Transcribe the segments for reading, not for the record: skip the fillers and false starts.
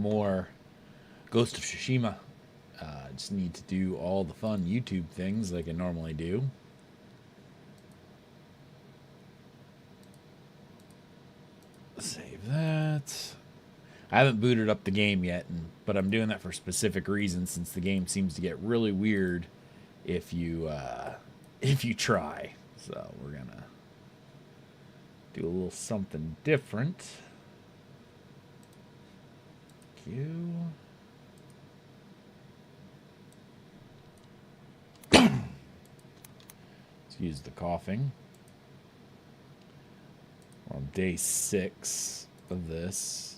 more Ghost of Tsushima. Just need to do all the fun YouTube things like I normally do. Save that. I haven't booted up the game yet, but I'm doing that for specific reasons since the game seems to get really weird if you try. So we're gonna do a little something different. Excuse the coughing. We're on day 6 of this.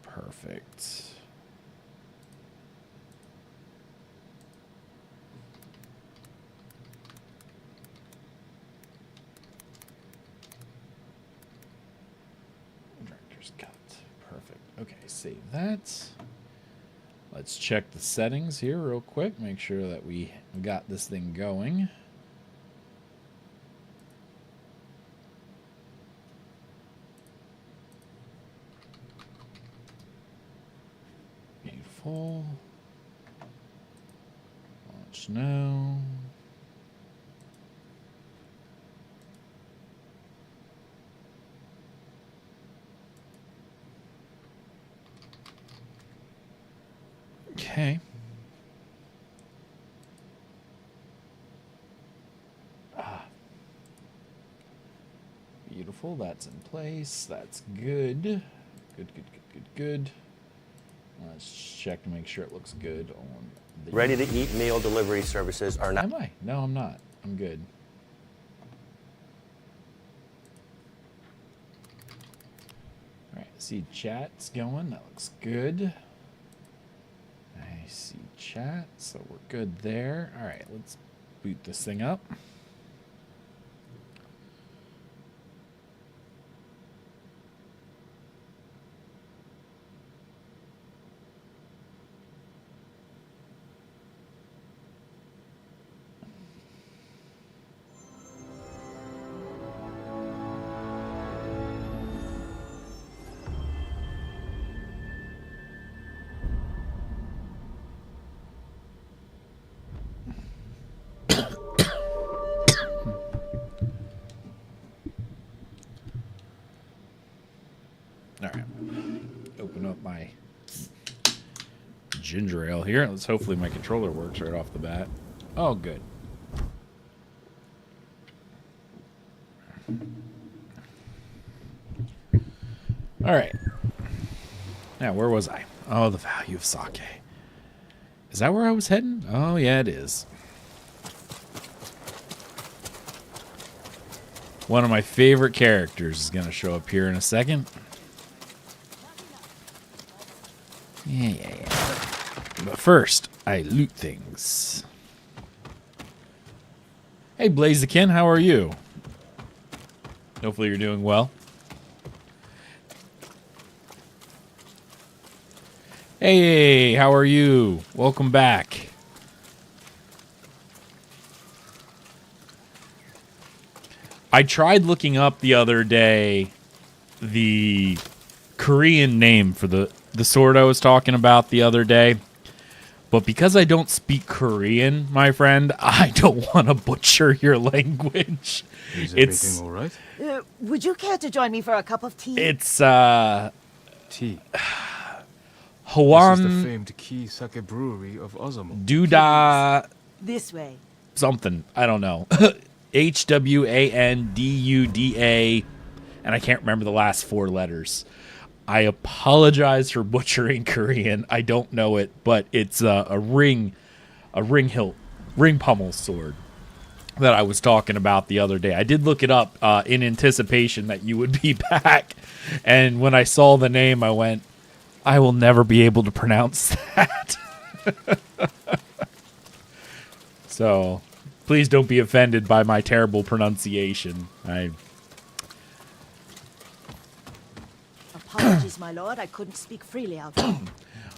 Perfect. Director's cut. Perfect. Okay, save that. Let's check the settings here real quick. Make sure that we got this thing going. Beautiful. Launch now. Okay. Beautiful. That's in place. That's good. Good. Let's check to make sure it looks good on the... Ready-to-eat meal delivery services are not... Am I? No, I'm not. I'm good. All right. See chat's going. That looks good. I see chat, so we're good there. All right, let's boot this thing up. Ginger ale here. Let's hopefully my controller works right off the bat. Oh, good. All right. Now, where was I? Oh, the value of sake. Is that where I was heading? Oh, yeah, it is. One of my favorite characters is going to show up here in a second. Yeah. But first, I loot things. Hey, Blaziken, how are you? Hopefully you're doing well. Hey, how are you? Welcome back. I tried looking up the other day the Korean name for the sword I was talking about the other day. But because I don't speak Korean, my friend, I don't want to butcher your language. Is everything all right? Would you care to join me for a cup of tea? It's, Tea. Hwan... This is the famed Key Sake Brewery of Ozumo. Duda... This way. Something. I don't know. Hwanduda... And I can't remember the last 4 letters. I apologize for butchering Korean. I don't know it, but it's a ring pummel sword that I was talking about the other day. I did look it up in anticipation that you would be back, and when I saw the name, I went, I will never be able to pronounce that. So, please don't be offended by my terrible pronunciation. Apologies, my lord. I couldn't speak freely out loud.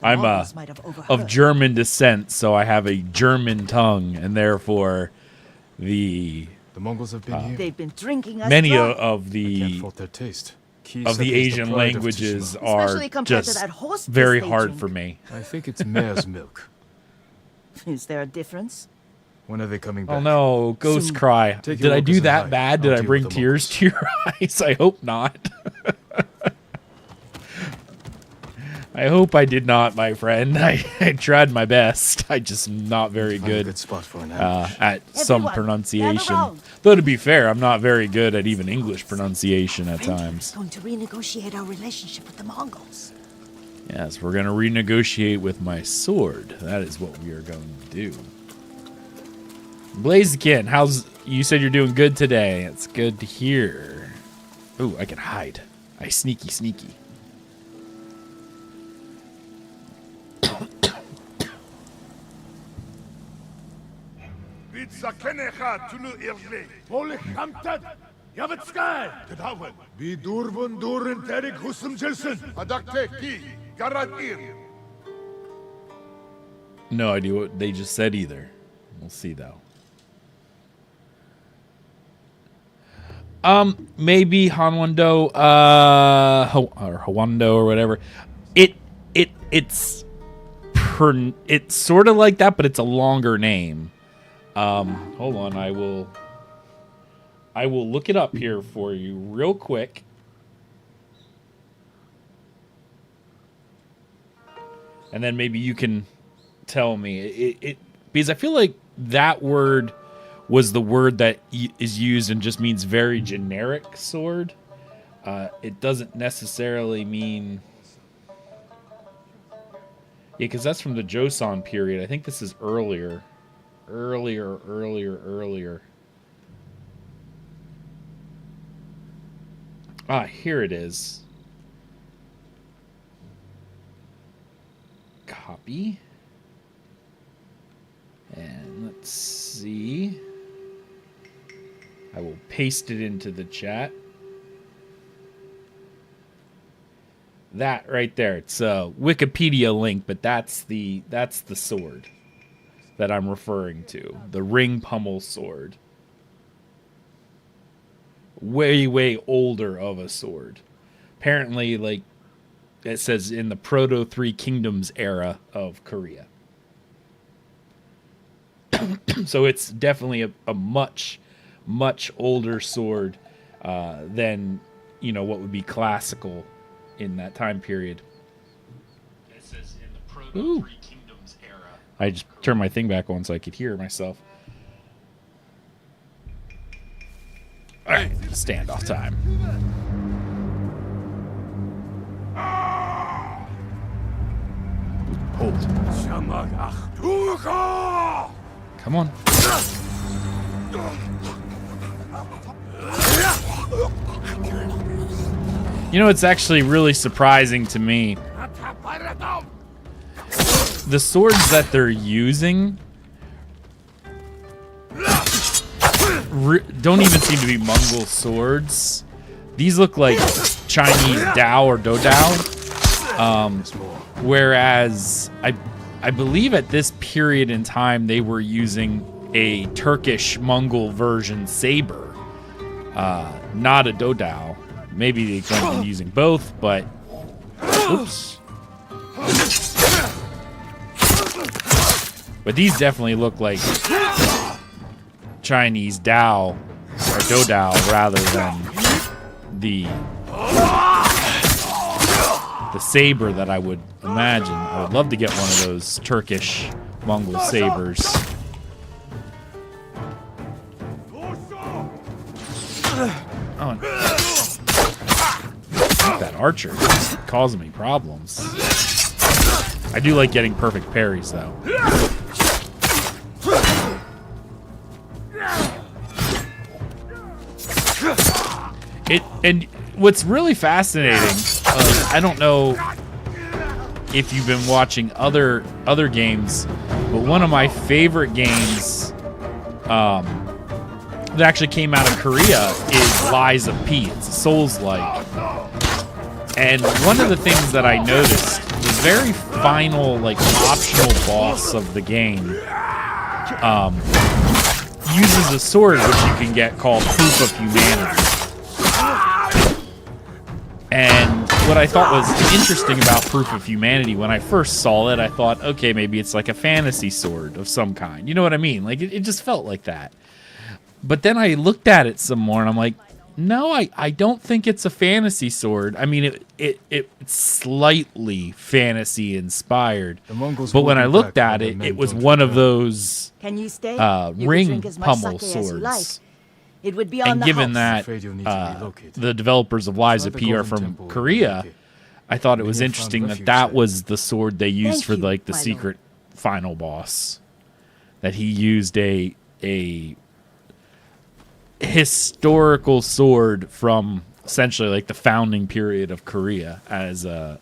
I'm of German descent, so I have a German tongue, and therefore the The Mongols have been here. They've been drinking us Many dry. of Can't the fault their taste. Key of sake the is Asian pride of languages Tsushima. are Especially compared to just that horse piss very they hard drink. for me. I think it's mare's milk. Is there a difference? When are they coming back? Oh no, ghost Soon. cry. Take Did your I workers do and that hide. bad? Did I'll I deal bring with the tears to your eyes? I hope not. I hope I did not, my friend. I tried my best. I just am not very Find a good good spot for an ambush. at some Everyone, pronunciation. gather round. Though to be fair, I'm not very good at even English pronunciation at times. Going to renegotiate our relationship with the Mongols. Yes, we're going to renegotiate with my sword. That is what we are going to do. Blaziken, you said you're doing good today. It's good to hear. Ooh, I can hide. I sneaky. No idea what they just said either. We'll see though. Maybe Hanwando, or Hwando or whatever. It's sort of like that, but it's a longer name. Hold on, I will look it up here for you real quick. And then maybe you can tell me because I feel like that word was the word that is used and just means very generic sword. It doesn't necessarily mean... Yeah, because that's from the Joseon period. I think this is earlier. Earlier. Ah, here it is. Copy. And let's see. I will paste it into the chat. That right there. It's a Wikipedia link, but that's the sword that I'm referring to. The ring pummel sword. Way older of a sword. Apparently, like it says in the Proto Three Kingdoms era of Korea. So it's definitely a much older sword than, you know, what would be classical in that time period. It says in the Proto Three Kingdoms era. I just turned my thing back on so I could hear myself. All right, standoff time. Hold. Come on. You know, it's actually really surprising to me. The swords that they're using don't even seem to be Mongol swords. These look like Chinese Dao or Do Dao. Whereas I believe at this period in time they were using a Turkish Mongol version saber, not a Do Dao. Maybe they could have been using both, but oops. But these definitely look like Chinese Dao or Do Dao rather than the saber that I would imagine. I would love to get one of those Turkish Mongol sabers. Oh, that archer is causing me problems. I do like getting perfect parries, though. And what's really fascinating, I don't know if you've been watching other games, but one of my favorite games that actually came out of Korea is Lies of P. It's a Souls-like. And one of the things that I noticed, the very final, like, optional boss of the game, uses a sword which you can get called Proof of Humanity. And what I thought was interesting about Proof of Humanity, when I first saw it, I thought, okay, maybe it's like a fantasy sword of some kind. You know what I mean? Like, it just felt like that. But then I looked at it some more, and I'm like, no, I don't think it's a fantasy sword. I mean, it's slightly fantasy inspired. But when I looked at it, it was one of those Can you stay? You can ring drink as much pummel sake as you like. swords. It would be on And the given house. that the developers of Lies of P are from Korea, I thought it was interesting that was the sword they used for like the secret final boss. That he used a historical sword from essentially like the founding period of Korea as a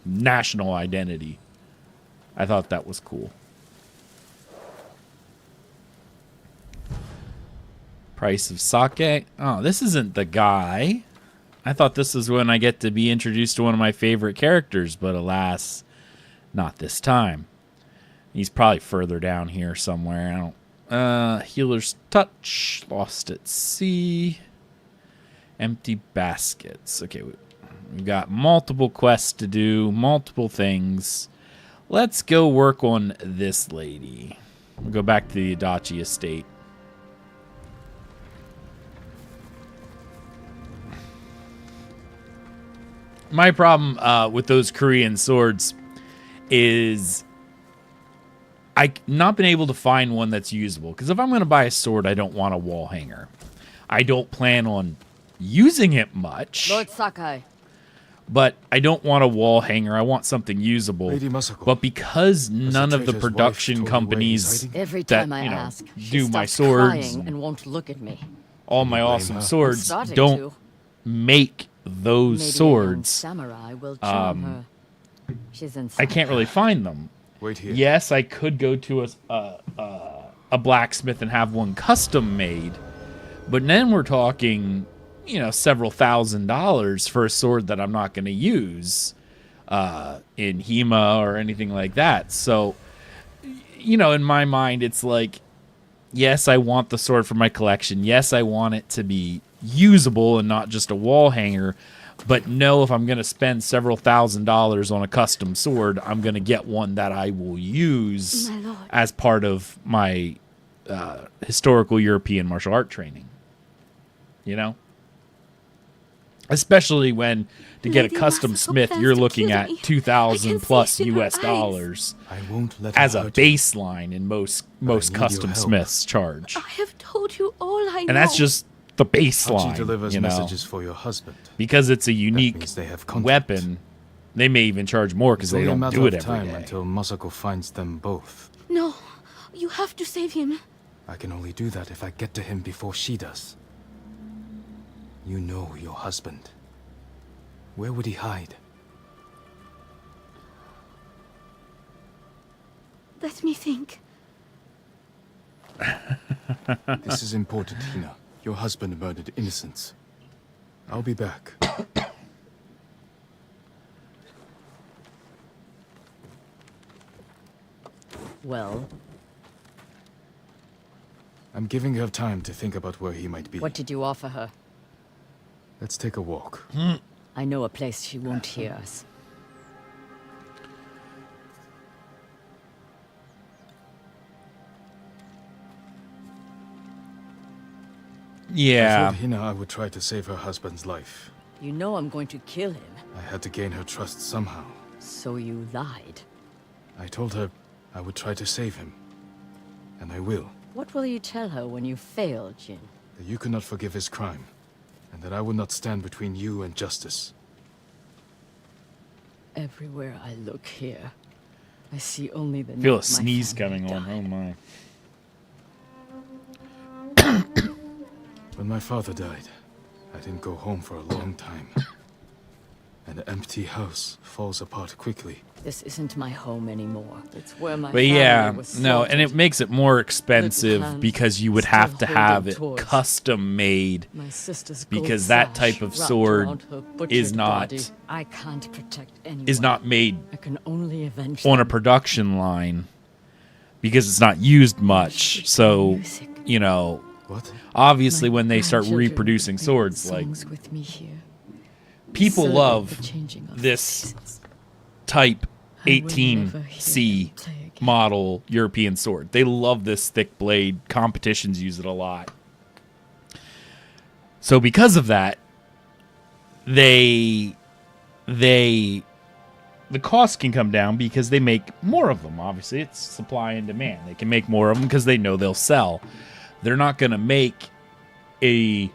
national identity. I thought that was cool. Price of sake. Oh, this isn't the guy. I thought this is when I get to be introduced to one of my favorite characters, but alas, not this time. He's probably further down here somewhere. I don't. Healer's touch. Lost at sea. Empty baskets. Okay, we've got multiple quests to do, multiple things. Let's go work on this lady. We'll go back to the Adachi estate. My problem with those Korean swords is I've not been able to find one that's usable. Because if I'm going to buy a sword, I don't want a wall hanger. I don't plan on using it much. Lord Sakai. But I don't want a wall hanger. I want something usable. Lady Masako, But because the none of the traitor's production wife told you where he's companies hiding? Every that, time I you know, ask, she do my stops swords crying and won't look at me. all my blame awesome her? swords Starting don't to. make those Maybe a young swords, samurai will charm her. She's inside. I can't really find them. Wait here. Yes, I could go to a blacksmith and have one custom made, but then we're talking, you know, several $1,000s for a sword that I'm not going to use in HEMA or anything like that. So, you know, in my mind, it's like, yes, I want the sword for my collection. Yes, I want it to be usable and not just a wall hanger. But no, if I'm going to spend several $1,000s on a custom sword, I'm going to get one that I will use My lord. as part of my historical European martial art training. You know? Especially when to get a Lady custom Masako smith, plans you're to looking kill at me. $2,000 I can plus see it in her US eyes. dollars I won't let her as a hurt you. baseline in most need custom your help. smiths charge. I have told you all I know. And that's just the Hachi baseline, delivers you know? messages for your husband. Because it's a unique means they have contact. weapon, they may even charge more because It's they only a don't matter do it of every time day. until Masako finds them both. No, you have to save him. I can only do that if I get to him before she does. You know your husband. Where would he hide? Let me think. This is important, Hina. Your husband murdered innocents. I'll be back. Well, I'm giving her time to think about where he might be. what did you offer her? Let's take a walk. I know a place she won't hear us. I Yeah. told Hina I would try to save her husband's life. You know I'm going to kill him, I had to gain her trust somehow. so you lied. I told her I would try to save him. And I will. What will you tell her when you fail, Jin? That you cannot forgive his crime. And that I will not stand between you and justice. Everywhere I look here, I see only the I feel night a sneeze my family coming on. Oh died. my. When my father died, I didn't go home for a long time. An empty house falls apart quickly. This isn't my home anymore. It's where my But family yeah, was no, and it slaughtered. makes it more expensive clans because you would still have to holding have it torch. custom made. My sister's gold because that sash type of wrapped sword around her butchered is not- body. I can't protect anyone. Is not made I can only avenge on a them. production line because it's not used much. So Music you know, What? obviously My when they start grandchildren reproducing played swords, like songs with me here. people Celebrate love the changing of this seasons. type I will never hear 18C them play again. model European sword. They love this thick blade. Competitions use it a lot. So because of that, the cost can come down because they make more of them. Obviously, it's supply and demand. They can make more of them because they know they'll sell. They're not going to make a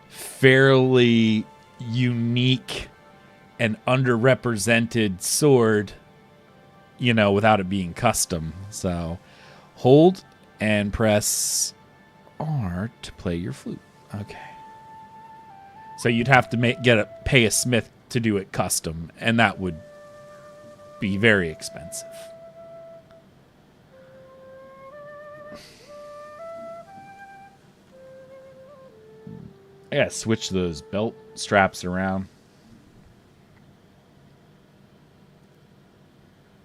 fairly unique and underrepresented sword, you know, without it being custom. So hold and press R to play your flute. Okay. So you'd have to pay a smith to do it custom, and that would be very expensive. I gotta switch those belt straps around.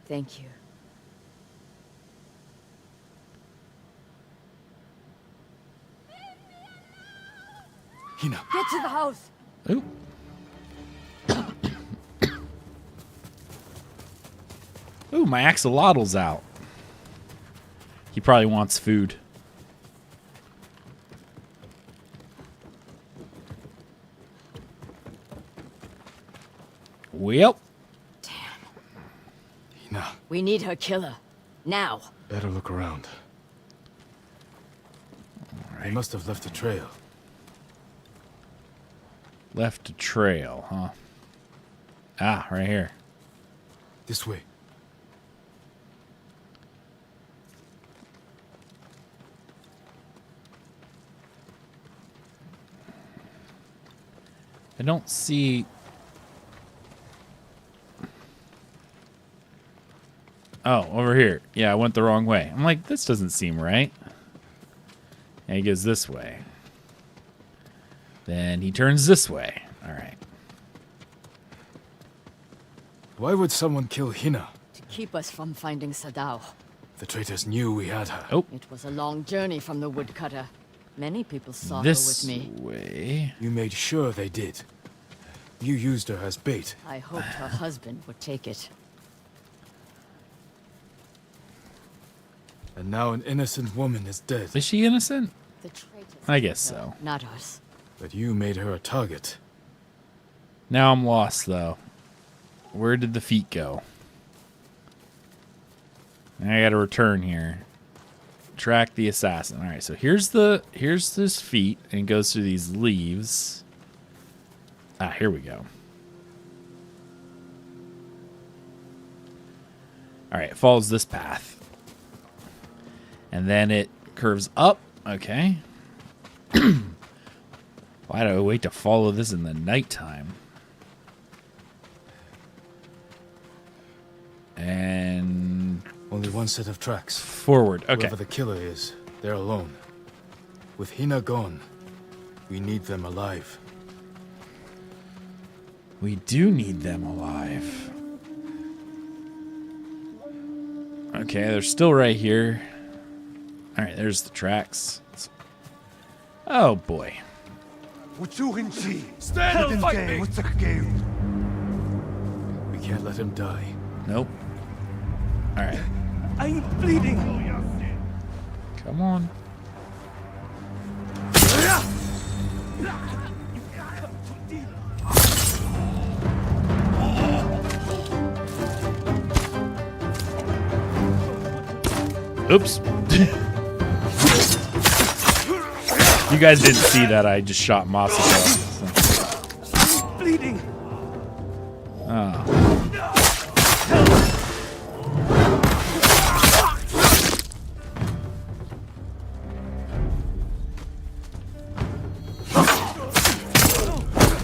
Thank you. Hina. Get to the house. Ooh. Ooh, my axolotl's out. He probably wants food. Well, Hina. We need her killer. Now. Better look around. They must have left a trail. left a trail, huh? Ah, right here. This way. I don't see... Oh, over here. Yeah, I went the wrong way. I'm like, this doesn't seem right. And he goes this way. Then he turns this way. All right. Why would someone kill Hina? To keep us from finding Sadao. The traitors knew we had her. Oh, It was a long journey from the woodcutter. Many people saw her this with me. way. You made sure they did. You used her as bait. I hoped her husband would take it. And now an innocent woman is dead. Is she innocent? The traitors I guess killed her, so. Not us. But you made her a target. Now I'm lost, though. Where did the feet go? I gotta return here. Track the assassin. All right, so here's this feet, and it goes through these leaves. Ah, here we go. All right, it follows this path. And then it curves up. Okay. Why do I wait to follow this in the nighttime? And Only one set of tracks. forward. Okay. Whoever the killer is, they're alone. With Hina gone, we need them alive. We do need them alive. Okay, they're still right here. All right, there's the tracks. Oh boy. We can't let him die. Nope. All right. I'm bleeding. Come on. Oops. You guys didn't see that. I just shot Masako. So. Bleeding. Oh.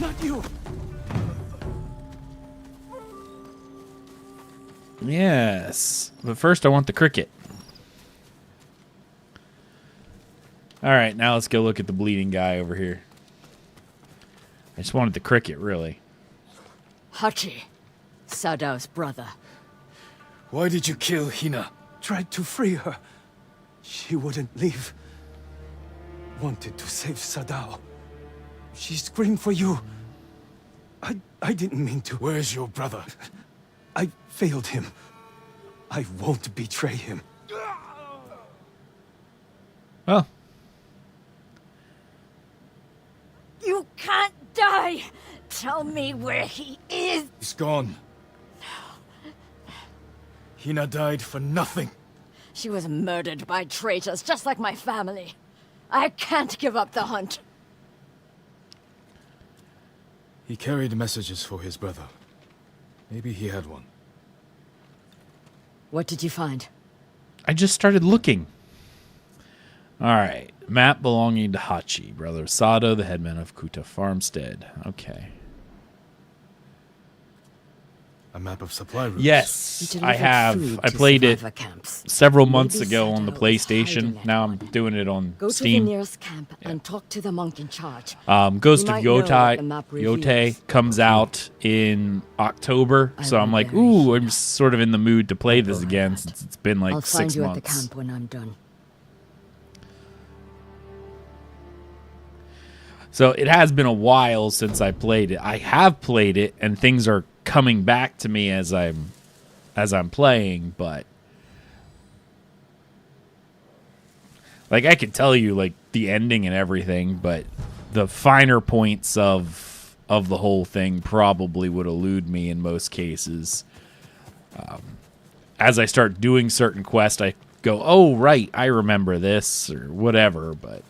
Not you. Yes. But first I want the cricket. Alright, now let's go look at the bleeding guy over here. I just wanted the cricket, really. Hachi, Sadao's brother. Why did you kill Hina? Tried to free her. She wouldn't leave. wanted to save Sadao. She screamed for you. I didn't mean to. Where's your brother? I failed him. I won't betray him. Well, You can't die! Tell me where he is! He's gone. Hina died for nothing. She was murdered by traitors, just like my family. I can't give up the hunt. He carried messages for his brother. Maybe he had one. What did you find? I just started looking. All right. Map belonging to Hachi, brother of Sado, the headman of Kuta Farmstead. Okay. A map of supply routes. You Yes, I delivered have. food I to played it survivor camps. several months Maybe ago on the Sado is hiding PlayStation. at Now I'm one. doing it on Go to the Steam. nearest camp and talk to the monk in charge. Ghost You of might know what Yotai the map Yote reveals. comes out in October, I so will I'm like, bury ooh, Hina. I'm sort of in the mood to play this Go again ahead. since it's been like I'll find 6 you months. at the camp when I'm done. So it has been a while since I played it. I have played it, and things are coming back to me as I'm playing, but like I could tell you like the ending and everything, but the finer points of the whole thing probably would elude me in most cases. As I start doing certain quests, I go, "Oh right, I remember this" or whatever. But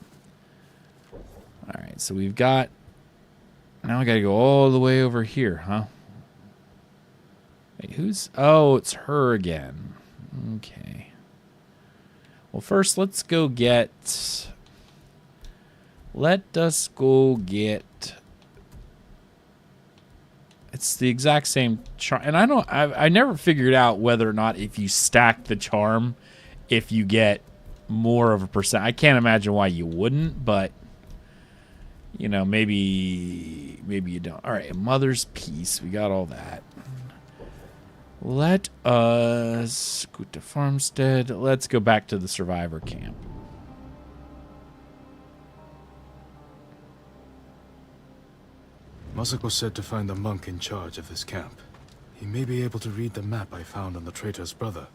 all right, so we've got now. I got to go all the way over here, huh? Wait, who's... Oh, it's her again. Okay. Well, first, let's go get... Let us go get... It's the exact same charm. And I never figured out whether or not if you stack the charm, if you get more of a percent. I can't imagine why you wouldn't, but... You know, maybe you don't. All right, Mother's Peace. We got all that. Let us go to Farmstead. Let's go back to the survivor camp. Masako said to find the monk in charge of this camp. He may be able to read the map I found on the traitor's brother.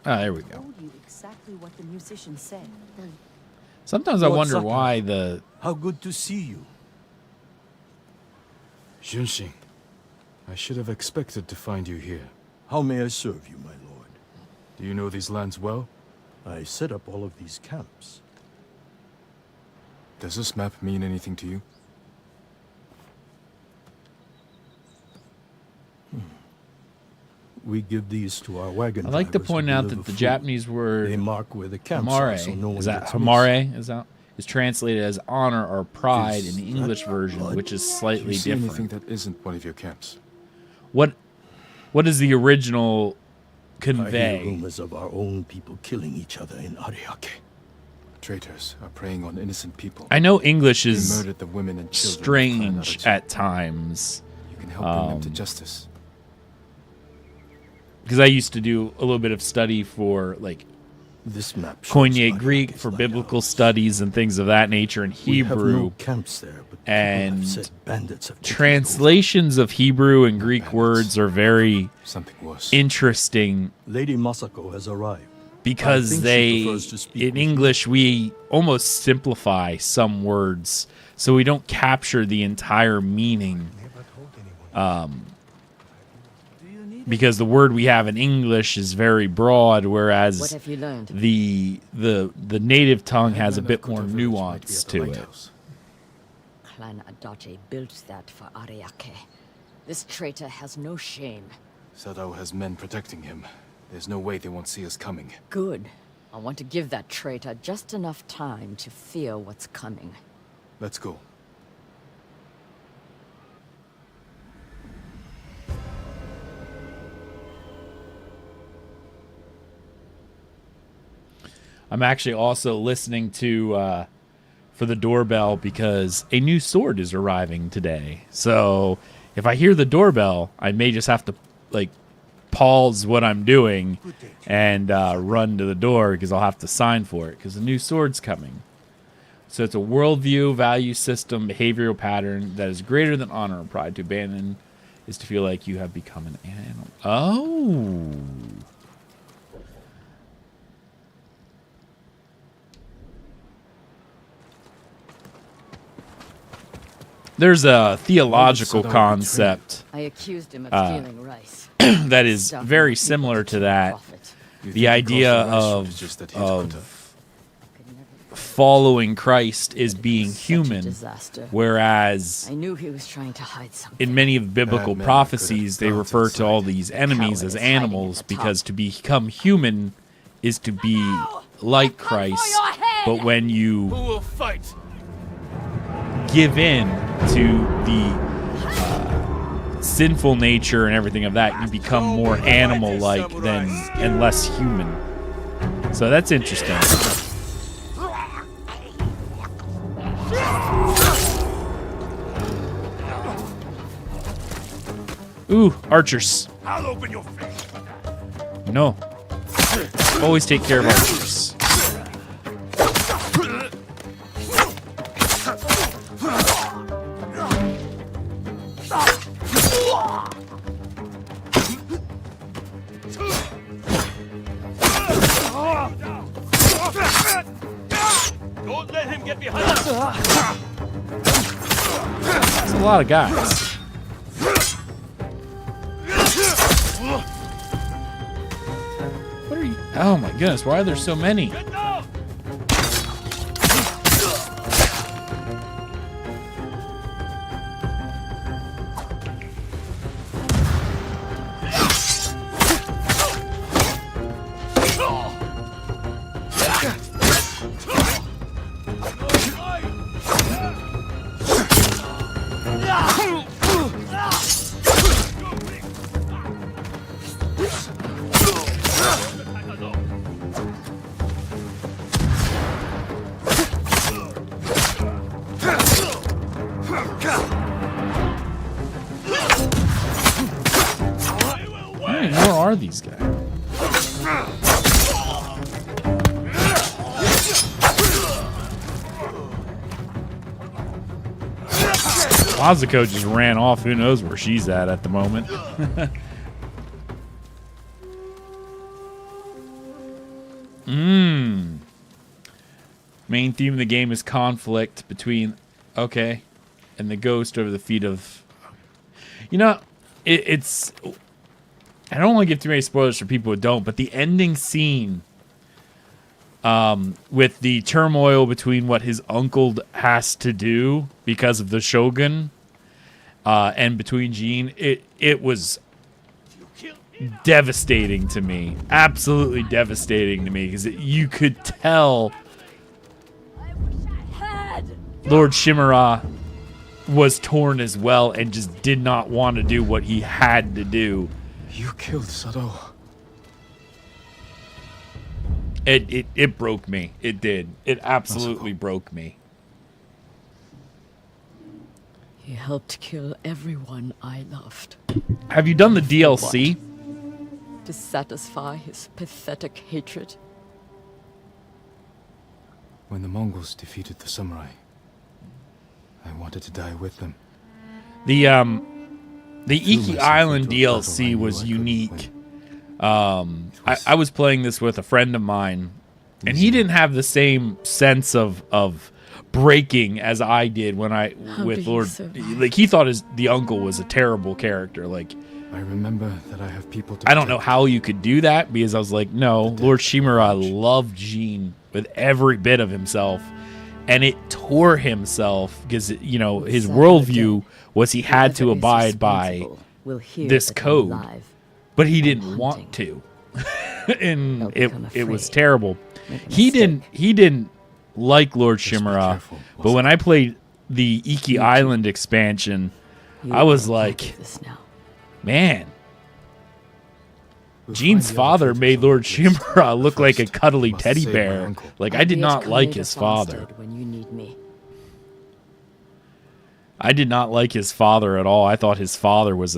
Ah, there we go. Told you exactly what the musician said. Sometimes I Lord wonder Sakai. why the... How good to see you. Junshin, I should have expected to find you here. How may I serve you, my lord? Do you know these lands well? I set up all of these camps. Does this map mean anything to you? We give these to our wagon I like to drivers point who out deliver that the food. Japanese word They mark where the camps are, so no Hamare, one is that gets missed. Hamare? Is translated as honor or pride Is in the that English version, blood? which is Do slightly you see different. anything that isn't one of your camps? What is the original I hear convey? rumors of our own people killing each other in Ariake. Traitors are preying on innocent people. I know English They is murdered the women and children. of strange Clan at times. You can help bring them to justice. Because I used to do a little bit of study for like This map shows Koine Ariake Greek is for like biblical ours. studies and things of that nature, and We have Hebrew. no camps there, but people and have said bandits have taken it over. Translations of Hebrew and Greek bandits. words are very Something worse. Oh. interesting Lady Masako has arrived. because think she they, prefers to speak in with you. English, we almost simplify some words, so we don't capture the entire meaning. Because the word we have in English is very broad, What whereas have you learned? the native tongue has a Headman of bit more Kuta village might be nuance at the to it. lighthouse. Clan Adachi built that for Ariake. This traitor has no shame. Sadao has men protecting him. There's no way they won't see us coming. Good. I want to give that traitor just enough time to fear what's coming. Let's go. I'm actually also listening to for the doorbell because a new sword is arriving today. So if I hear the doorbell, I may just have to like pause what I'm doing and run to the door because I'll have to sign for it because the new sword's coming. So it's a worldview, value system, behavioral pattern that is greater than honor and pride. To abandon is to feel like you have become an animal. Oh. There's a theological concept I accused him of stealing rice. that is very similar to that. The idea of following Christ is being human, whereas I knew he was trying to hide something. in many of biblical prophecies, they refer to all these enemies as animals because to become human is to be like Christ. But when you give in to the sinful nature and everything of that, you become more animal-like and less human. So that's interesting. Ooh, archers. I'll open your face. No. Always take care of archers. Don't let him get behind us. There's a lot of guys. What are you? Oh my goodness, why are there so many? How many more are these guys? Kazuko just ran off. Who knows where she's at the moment. Main theme of the game is conflict between, okay, and the ghost over the feet of... You know, it's... I don't want to give too many spoilers for people who don't, but the ending scene with the turmoil between what his uncle has to do because of the Shogun and between Jin, it was devastating to me. Absolutely devastating to me because you could tell Lord Shimura was torn as well and just did not want to do what he had to do. You killed Sado. It broke me. It did. It absolutely broke me. He helped kill everyone I loved. Have you done the DLC? To satisfy his pathetic hatred. When the Mongols defeated the samurai, I wanted to die with them. The Iki Island DLC was unique. I was playing this with a friend of mine, and he didn't have the same sense of breaking as I did when with Lord. Like he thought the uncle was a terrible character. Like I remember that I have people to I don't know how you could do that because I was like, no, Lord Shimura loved Jin with every bit of himself, and it tore himself because his worldview was he had to abide by this code, but he didn't want to, and it was terrible. He didn't like Lord Shimura, but when I played the Iki Island expansion, I was like, man, Jin's father made Lord Shimura look like a cuddly teddy bear. Like, I did not like his father. I did not like his father at all. I thought his father was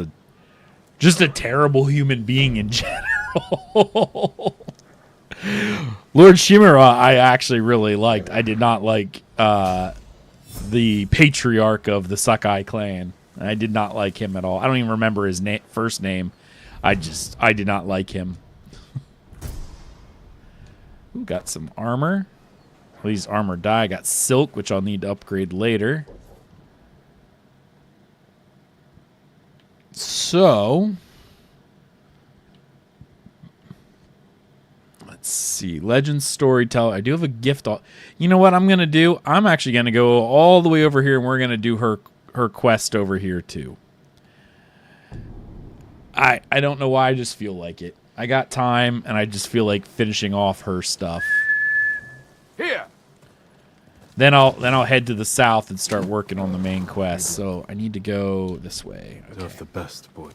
Just a terrible human being in general. Lord Shimura, I actually really liked. I did not like the patriarch of the Sakai clan. I did not like him at all. I don't even remember his first name. I did not like him. Ooh, got some armor. Well, these armor die. Got silk, which I'll need to upgrade later. So, let's see. Legend Storyteller. I do have a gift. You know what I'm going to do? I'm actually going to go all the way over here, and we're going to do her quest over here, too. I don't know why. I just feel like it. I got time, and I just feel like finishing off her stuff. Here. Then I'll head to the south and start working on the main quest. So I need to go this way. Okay. Deserve the best, boy.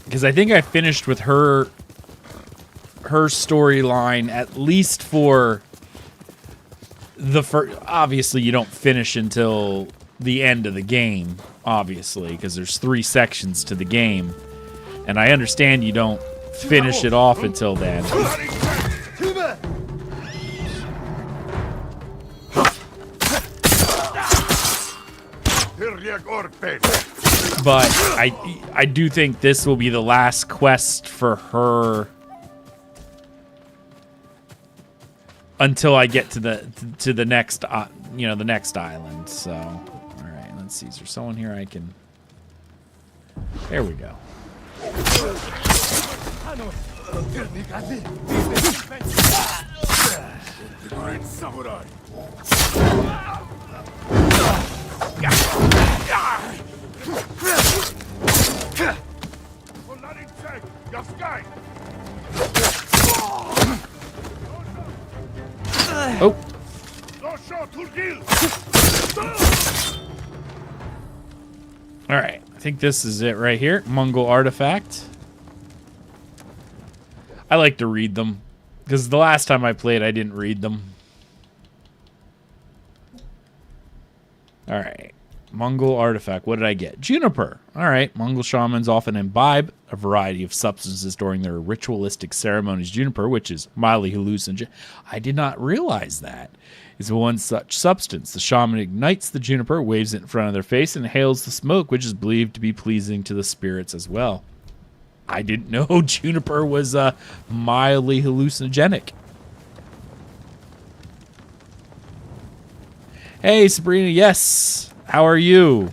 Because I think I finished with her storyline, at least for the first. Obviously, you don't finish until the end of the game, obviously, because there's 3 sections to the game. And I understand you don't finish it off until then. But I do think this will be the last quest for her until I get to the next the next island. So, all right, let's see. Is there someone here I can? There we go. The great samurai. Oh. All right, I think this is it right here. Mongol artifact. I like to read them because the last time I played, I didn't read them. All right. Mongol artifact. What did I get? Juniper. All right. Mongol shamans often imbibe a variety of substances during their ritualistic ceremonies. Juniper, which is mildly hallucinogenic. I did not realize that. Is one such substance. The shaman ignites the juniper, waves it in front of their face, and inhales the smoke, which is believed to be pleasing to the spirits as well. I didn't know juniper was mildly hallucinogenic. Hey, Sabrina. Yes. How are you?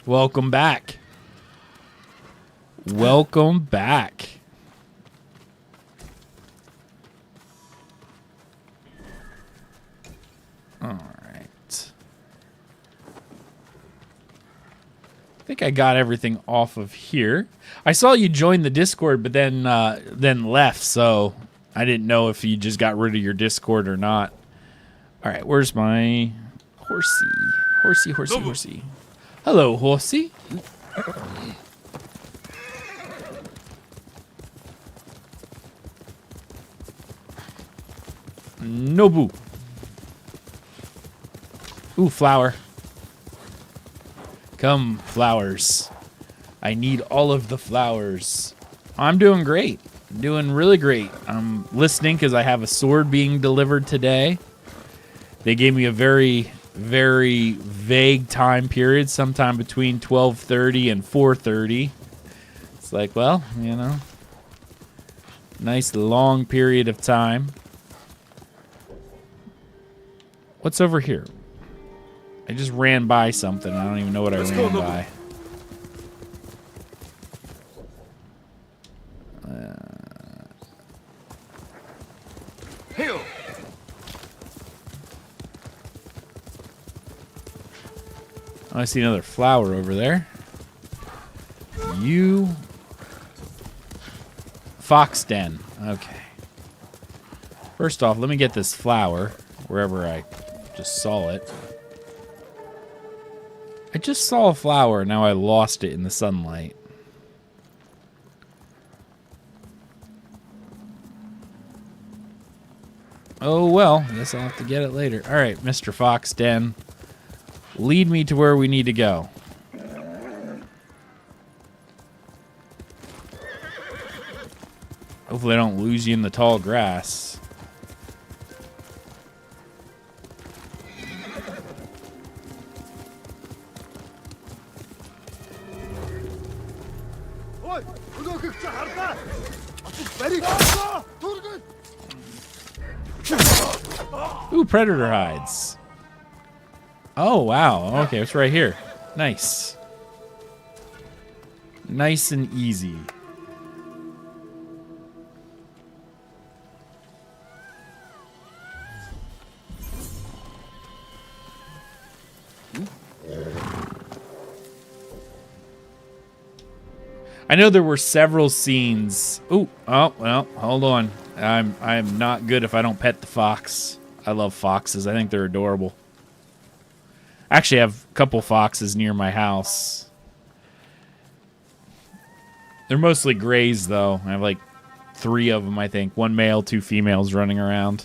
Welcome back. Welcome back. All right. I think I got everything off of here. I saw you join the Discord, but then left, so I didn't know if you just got rid of your Discord or not. All right, where's my horsey? Horsey. Hello, horsey. Nobu. Ooh, flower. Come, flowers. I need all of the flowers. I'm doing great. I'm doing really great. I'm listening because I have a sword being delivered today. They gave me a very, very vague time period, sometime between 12:30 and 4:30. It's like, well, you know, nice long period of time. What's over here? I just ran by something. I don't even know what I ran by. Heal. I see another flower over there. You... Fox Den. Okay. First off, let me get this flower wherever I just saw it. I just saw a flower, now I lost it in the sunlight. Oh, well. I guess I'll have to get it later. All right, Mr. Fox Den. Lead me to where we need to go. Hopefully I don't lose you in the tall grass. Ooh, predator hides. Oh, wow. Okay, it's right here. Nice. Nice and easy. I know there were several scenes. Ooh, oh, well, hold on. I'm not good if I don't pet the fox. I love foxes. I think they're adorable. Actually, I have a couple foxes near my house. They're mostly grays, though. I have like 3 of them, I think. 1 male, 2 females running around.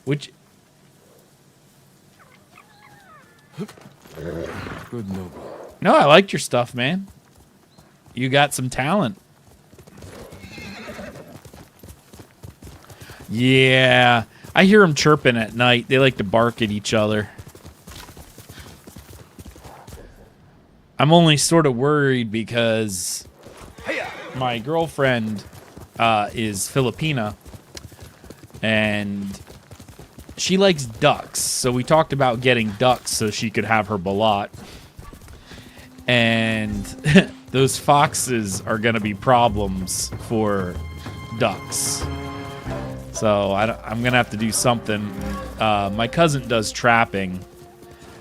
Which... Good noble. No, I liked your stuff, man. You got some talent. Yeah. I hear them chirping at night. They like to bark at each other. I'm only sort of worried because my girlfriend is Filipina, and she likes ducks. So we talked about getting ducks so she could have her balat. And those foxes are going to be problems for ducks. So I'm going to have to do something. My cousin does trapping.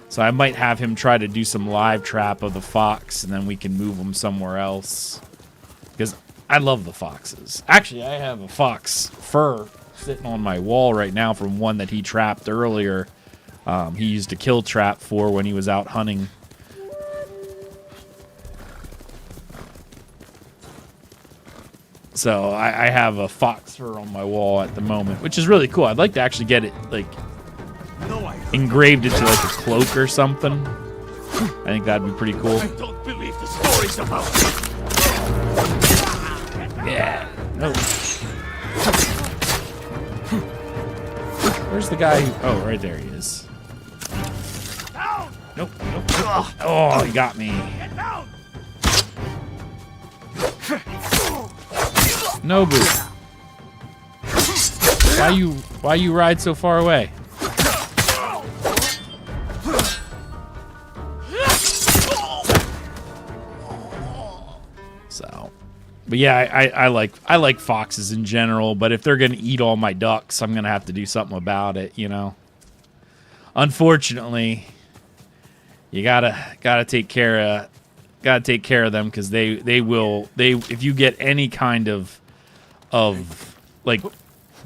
So I might have him try to do some live trap of the fox, and then we can move them somewhere else. Because I love the foxes. Actually, I have a fox fur sitting on my wall right now from one that he trapped earlier. He used a kill trap for when he was out hunting. So I have a fox fur on my wall at the moment, which is really cool. I'd like to actually get it like engraved into like a cloak or something. I think that'd be pretty cool. I don't believe the stories about it. Yeah. No. Where's the guy who... Oh, right there he is. Nope. Nope. Oh, he got me. Get down! Nobu. Why you ride so far away? So, but yeah, I like foxes in general, but if they're gonna eat all my ducks, I'm gonna have to do something about it, you know. Unfortunately, you gotta take care of them, because they will if you get any kind of like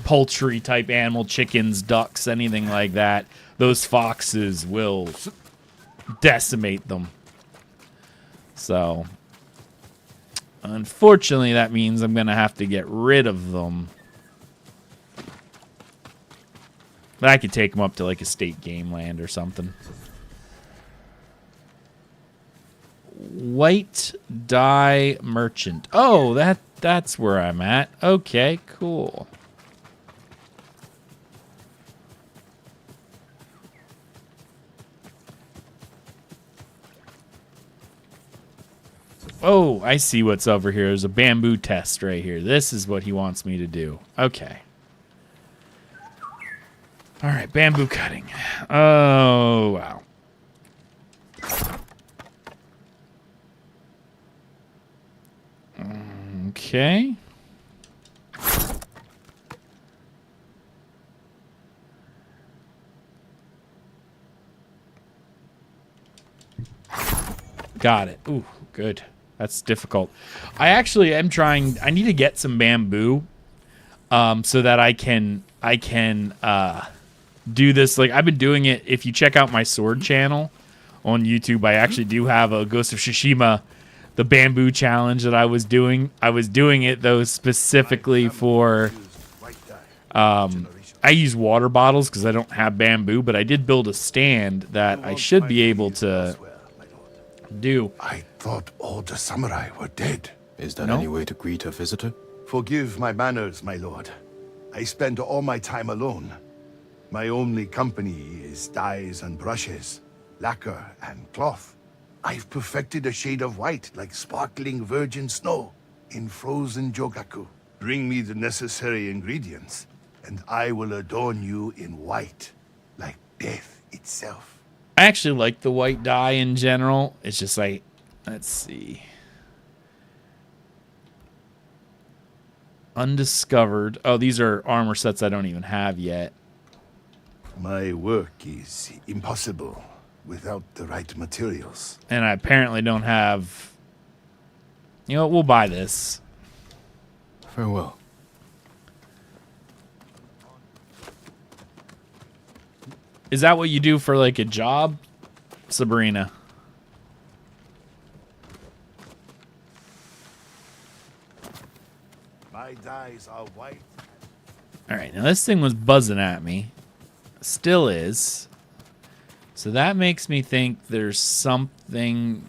poultry type animal, chickens, ducks, anything like that, those foxes will decimate them. So unfortunately, that means I'm gonna have to get rid of them. But I could take them up to like a state game land or something. White dye merchant. Oh, that's where I'm at. Okay, cool. Oh, I see what's over here. There's a bamboo test right here. This is what he wants me to do. Okay. All right, bamboo cutting. Oh, wow. Okay. Got it. Ooh, good. That's difficult. I actually am trying. I need to get some bamboo, so that I can do this. Like, I've been doing it. If you check out my sword channel on YouTube, I actually do have a Ghost of Tsushima, the bamboo challenge that I was doing. I was doing it though specifically for I use water bottles because I don't have bamboo, but I did build a stand that I should be able to do. I thought all the samurai were dead. Is that No. any way to greet a visitor? Forgive my manners, my lord. I spend all my time alone. My only company is dyes and brushes, lacquer and cloth. I've perfected a shade of white like sparkling virgin snow in frozen jogaku. Bring me the necessary ingredients, and I will adorn you in white, like death itself. I actually like the white dye in general. It's just like, let's see. Undiscovered. Oh, these are armor sets I don't even have yet. My work is impossible without the right materials. And I apparently don't have... You know what? We'll buy this. Farewell. Is that what you do for, like, a job, Sabrina? My dyes are white. All right, now this thing was buzzing at me. Still is. So that makes me think there's something...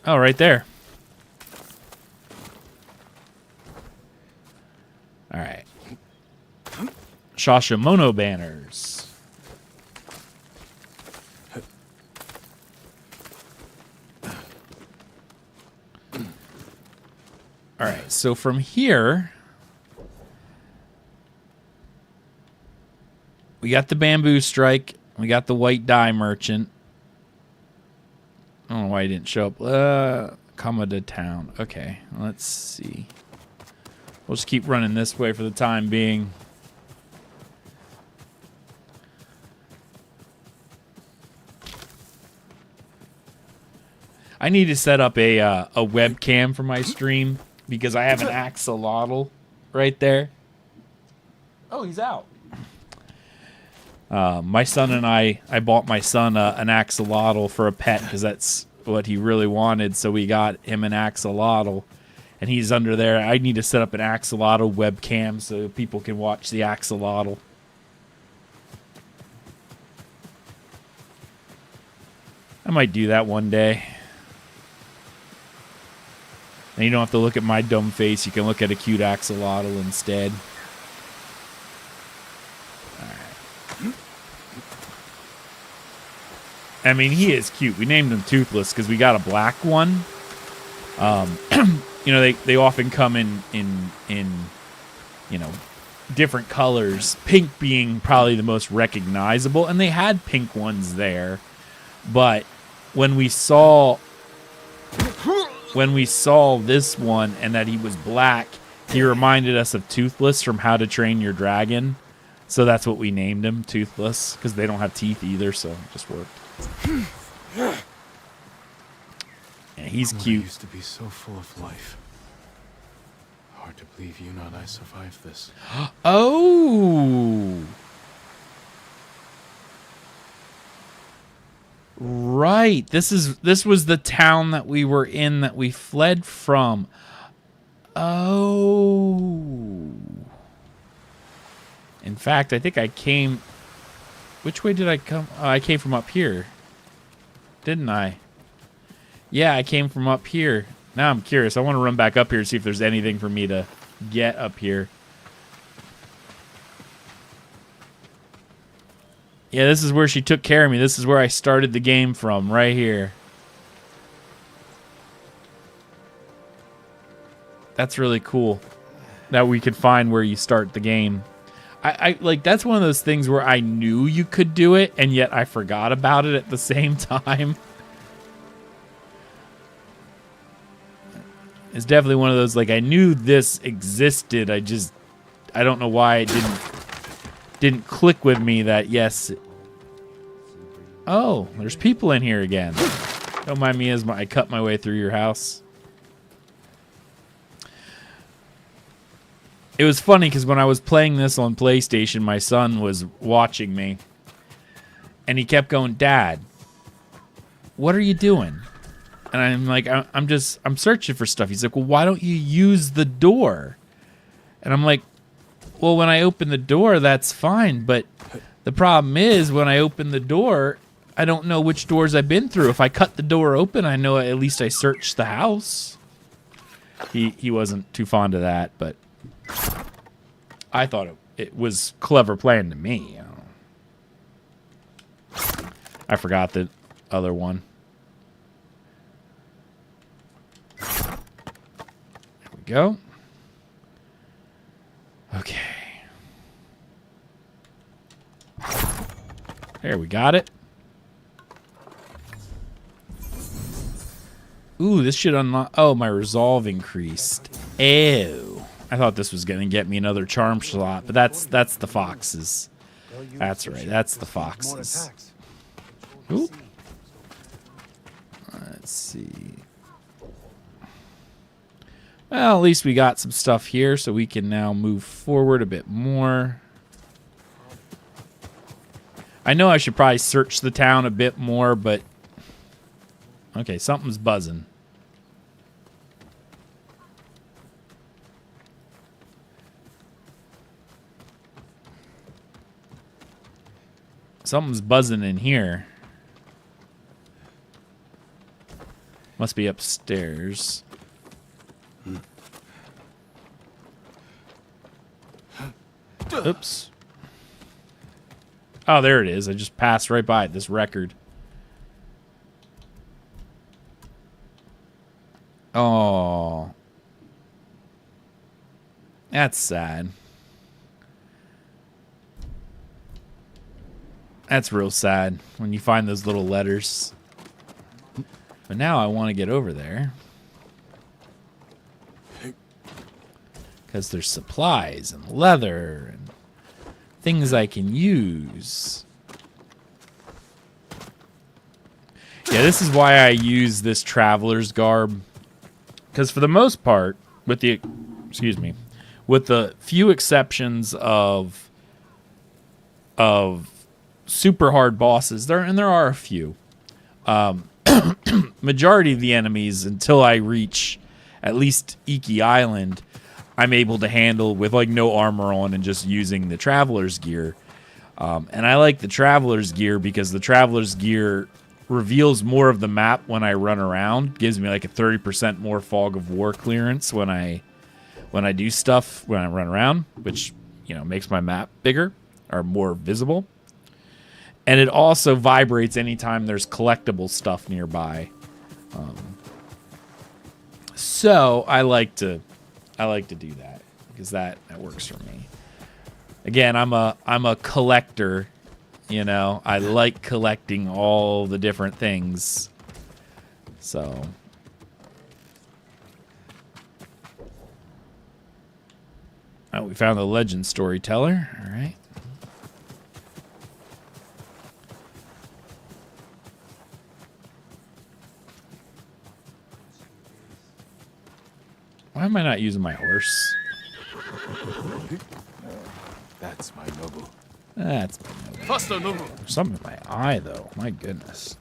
Oh, right there. All right. Shashamono banners. All right, so from here, we got the bamboo strike. We got the white dye merchant. I don't know why he didn't show up. Kamada town. Okay, let's see. We'll just keep running this way for the time being. I need to set up a webcam for my stream because I have an axolotl right there. Oh, he's out. My son and I bought my son an axolotl for a pet because that's what he really wanted. So we got him an axolotl, and he's under there. I need to set up an axolotl webcam so people can watch the axolotl. I might do that one day. And you don't have to look at my dumb face. You can look at a cute axolotl instead. I mean, he is cute. We named him Toothless because we got a black one. You know, they often come in you know, different colors. Pink being probably the most recognizable, and they had pink ones there. But when we saw this one and that he was black, he reminded us of Toothless from How to Train Your Dragon. So that's what we named him, Toothless, because they don't have teeth either, so it just worked. Yeah, he's Mother cute. used to be so full of life. Hard to believe you and I survived this. Oh! Right. This was the town that we were in that we fled from. Oh. In fact, I think I came... Which way did I come? Oh, I came from up here. Didn't I? Yeah, I came from up here. Now I'm curious. I want to run back up here and see if there's anything for me to get up here. Yeah, this is where she took care of me. This is where I started the game from, right here. That's really cool that we could find where you start the game. I like, that's one of those things where I knew you could do it, and yet I forgot about it at the same time. It's definitely one of those, like, I knew this existed. I don't know why it didn't click with me that, yes. Oh, there's people in here again. Don't mind me as I cut my way through your house. It was funny because when I was playing this on PlayStation, my son was watching me. And he kept going, "Dad, what are you doing?" And I'm like, I'm searching for stuff. He's like, "Well, why don't you use the door?" And I'm like, Well, when I open the door, that's fine. But the problem is when I open the door, I don't know which doors I've been through. If I cut the door open, I know at least I searched the house. He wasn't too fond of that, but I thought it was clever playing to me. I forgot the other one. There we go. Okay. There, we got it. Ooh, this should unlock... Oh, my resolve increased. Ew. I thought this was going to get me another charm slot, but that's the foxes. That's right, that's the foxes. Ooh. Let's see. Well, at least we got some stuff here, so we can now move forward a bit more. I know I should probably search the town a bit more, but... Okay, something's buzzing. Something's buzzing in here. Must be upstairs. Oops. Oh, there it is. I just passed right by it, this record. Oh. That's sad. That's real sad when you find those little letters. But now I want to get over there. Because there's supplies and leather and things I can use. Yeah, this is why I use this traveler's garb. Because for the most part, with the few exceptions of super hard bosses, there are a few. Majority of the enemies, until I reach at least Iki Island, I'm able to handle with like no armor on and just using the traveler's gear. And I like the traveler's gear because the traveler's gear reveals more of the map when I run around. Gives me like a 30% more fog of war clearance when I do stuff when I run around, which, you know, makes my map bigger or more visible. And it also vibrates anytime there's collectible stuff nearby. So I like to do that because that works for me. Again, I'm a collector, you know. I like collecting all the different things. So oh, we found the legend storyteller. All right. Why am I not using my horse? That's my noble. That's my noble. There's something in my eye, though. My goodness.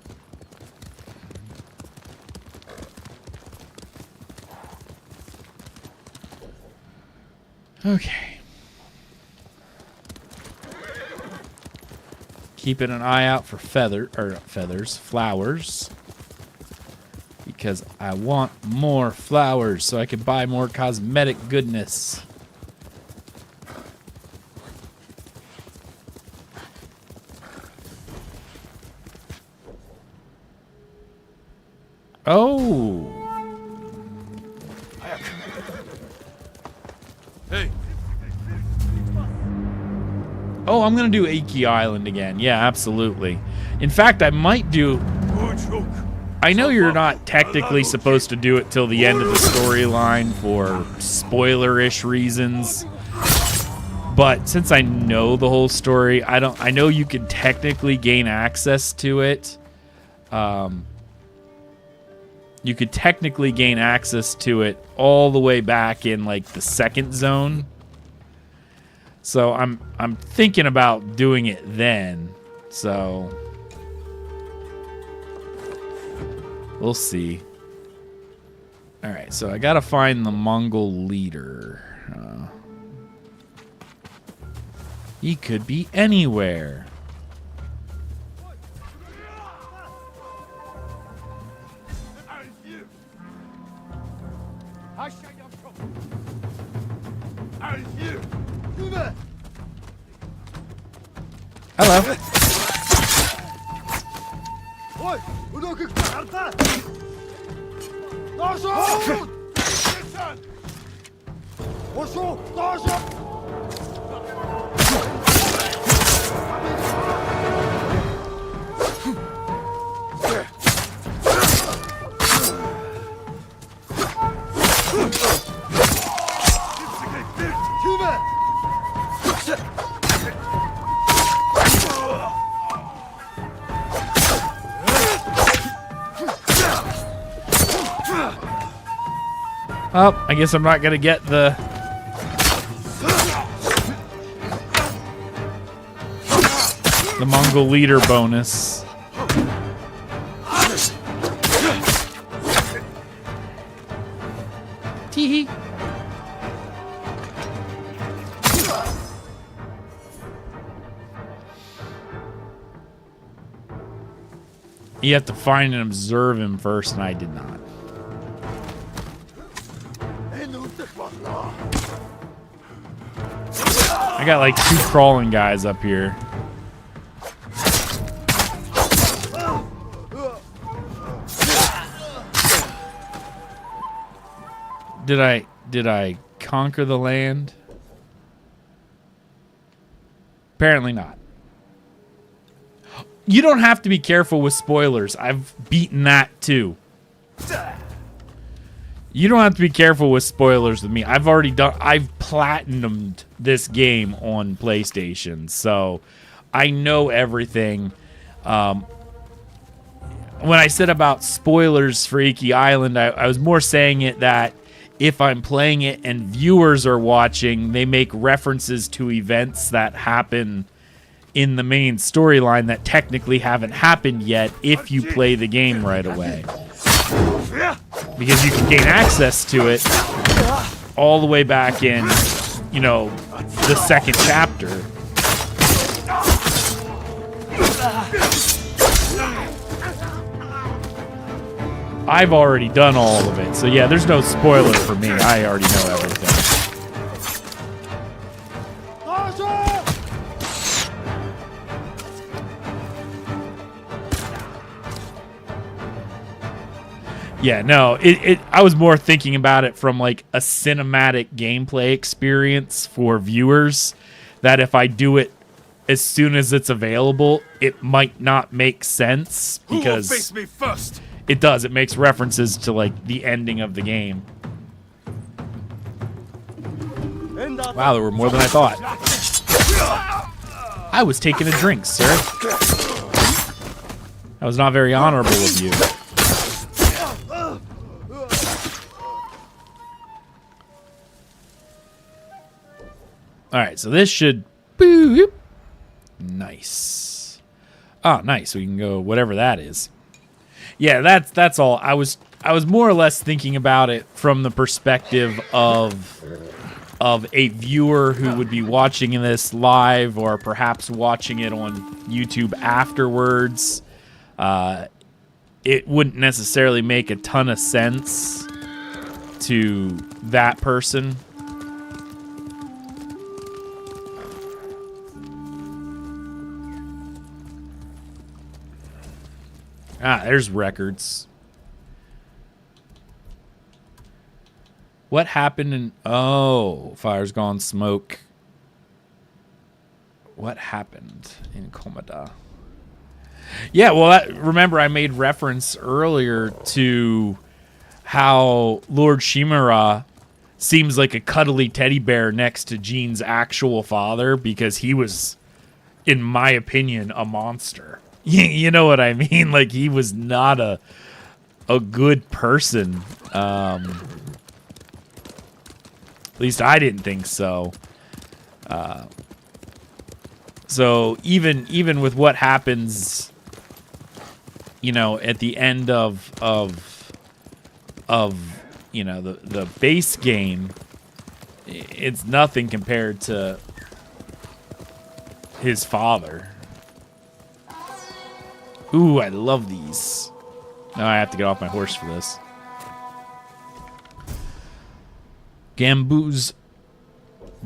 Okay. Keeping an eye out for flowers. Because I want more flowers so I can buy more cosmetic goodness. Oh. Hey. Oh, I'm going to do Iki Island again. Yeah, absolutely. In fact, I might do... I know you're not technically supposed to do it till the end of the storyline for spoiler-ish reasons. But since I know the whole story, I know you can technically gain access to it. You could technically gain access to it all the way back in like the second zone. So I'm thinking about doing it then. So we'll see. All right, so I gotta find the Mongol leader. He could be anywhere. Hello. Oh, I guess I'm not gonna get the Mongol leader bonus. Tee-hee. You have to find and observe him first, and I did not. I got like 2 crawling guys up here. Did I conquer the land? Apparently not. You don't have to be careful with spoilers. I've beaten that too. You don't have to be careful with spoilers with me. I've platinumed this game on PlayStation, so I know everything. When I said about spoilers for Iki Island, I was more saying it that if I'm playing it and viewers are watching, they make references to events that happen in the main storyline that technically haven't happened yet if you play the game right away. Because you can gain access to it all the way back in, you know, the 2nd chapter. I've already done all of it, so yeah, there's no spoiler for me. I already know everything. Yeah, no, I was more thinking about it from like a cinematic gameplay experience for viewers, that if I do it as soon as it's available, it might not make sense because who will face me first? It does. It makes references to like the ending of the game. Wow, there were more than I thought. I was taking a drink, sir. That was not very honorable of you. Alright, so this should... Boop. Nice. Oh, nice. We can go whatever that is. Yeah, that's all. I was more or less thinking about it from the perspective of a viewer who would be watching this live or perhaps watching it on YouTube afterwards. It wouldn't necessarily make a ton of sense to that person. Ah, there's records. What happened in... Oh, fire's gone, smoke. What happened in Komada? Yeah, well, remember I made reference earlier to how Lord Shimura seems like a cuddly teddy bear next to Jin's actual father because he was, in my opinion, a monster. You know what I mean? Like, he was not a good person. At least I didn't think so. So even with what happens, you know, at the end of you know the base game, it's nothing compared to his father. Ooh, I love these. Now I have to get off my horse for this. Gembu's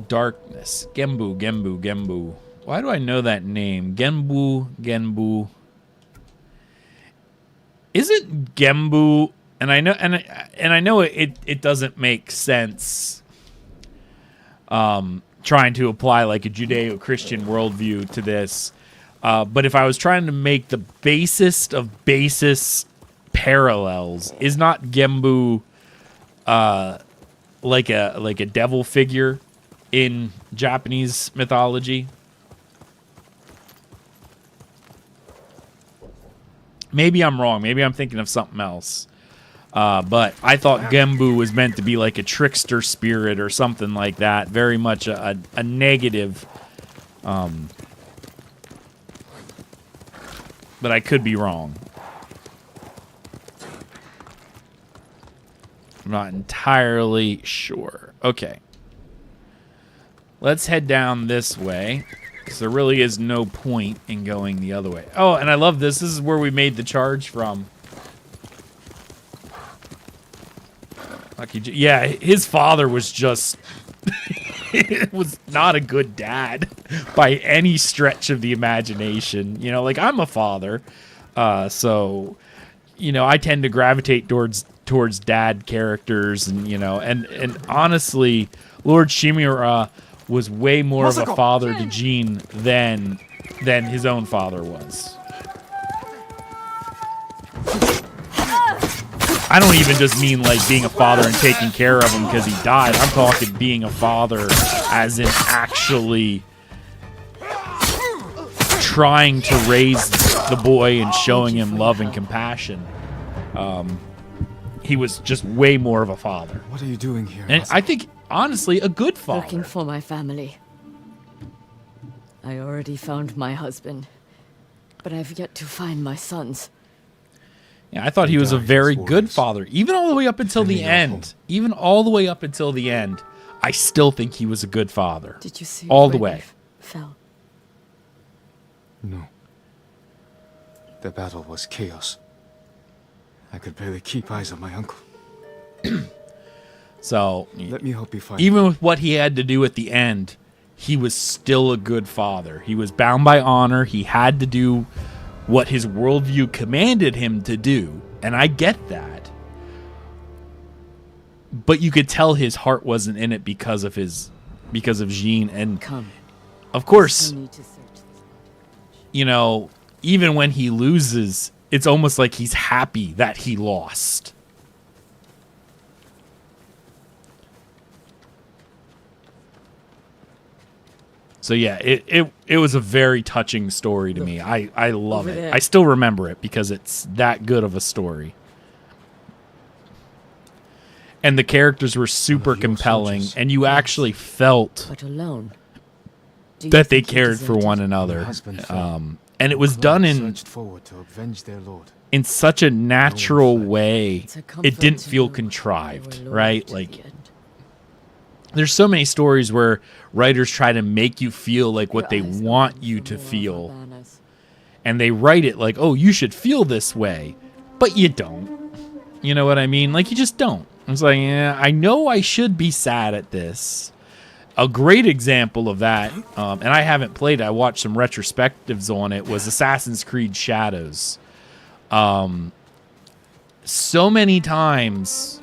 Darkness. Gembu. Why do I know that name? Genbu. Isn't Gembu? And I know, and I know it doesn't make sense. Trying to apply like a Judeo-Christian worldview to this, but if I was trying to make the basest of basis parallels, is not Gembu like a devil figure in Japanese mythology? Maybe I'm wrong. Maybe I'm thinking of something else. But I thought Gembu was meant to be like a trickster spirit or something like that. Very much a negative. But I could be wrong. I'm not entirely sure. Okay. Let's head down this way, because there really is no point in going the other way. Oh, and I love this. This is where we made the charge from. Yeah, his father was just... it was not a good dad by any stretch of the imagination. You know, like, I'm a father, so, you know, I tend to gravitate towards dad characters, and, you know, and honestly, Lord Shimura was way more of a father to Jin than his own father was. I don't even just mean like being a father and taking care of him because he died. I'm talking being a father as in actually trying to raise the boy and showing him love and compassion. He was just way more of a father. What are you doing here? And I think, honestly, a good father. Looking for my family. I already found my husband, but I've yet to find my sons. Yeah, I thought he was a very good father, even all the way up until the end. Even all the way up until the end, I still think he was a good father. Did you see all the way? Fell. No. The battle was chaos. I could barely keep eyes on my uncle. So, let me help you find even with what he had to do at the end, he was still a good father. He was bound by honor. He had to do what his worldview commanded him to do, and I get that. But you could tell his heart wasn't in it because of Jin, and of course, you know, even when he loses, it's almost like he's happy that he lost. So yeah, it was a very touching story to me. I love it. I still remember it because it's that good of a story. And the characters were super compelling, and you actually felt that they cared for one another. And it was done in such a natural way. It didn't feel contrived, right? Like, there's so many stories where writers try to make you feel like what they want you to feel. And they write it like, oh, you should feel this way. But you don't. You know what I mean? Like, you just don't. It's like, yeah, I know I should be sad at this. A great example of that, and I haven't played it, I watched some retrospectives on it, was Assassin's Creed Shadows. So many times,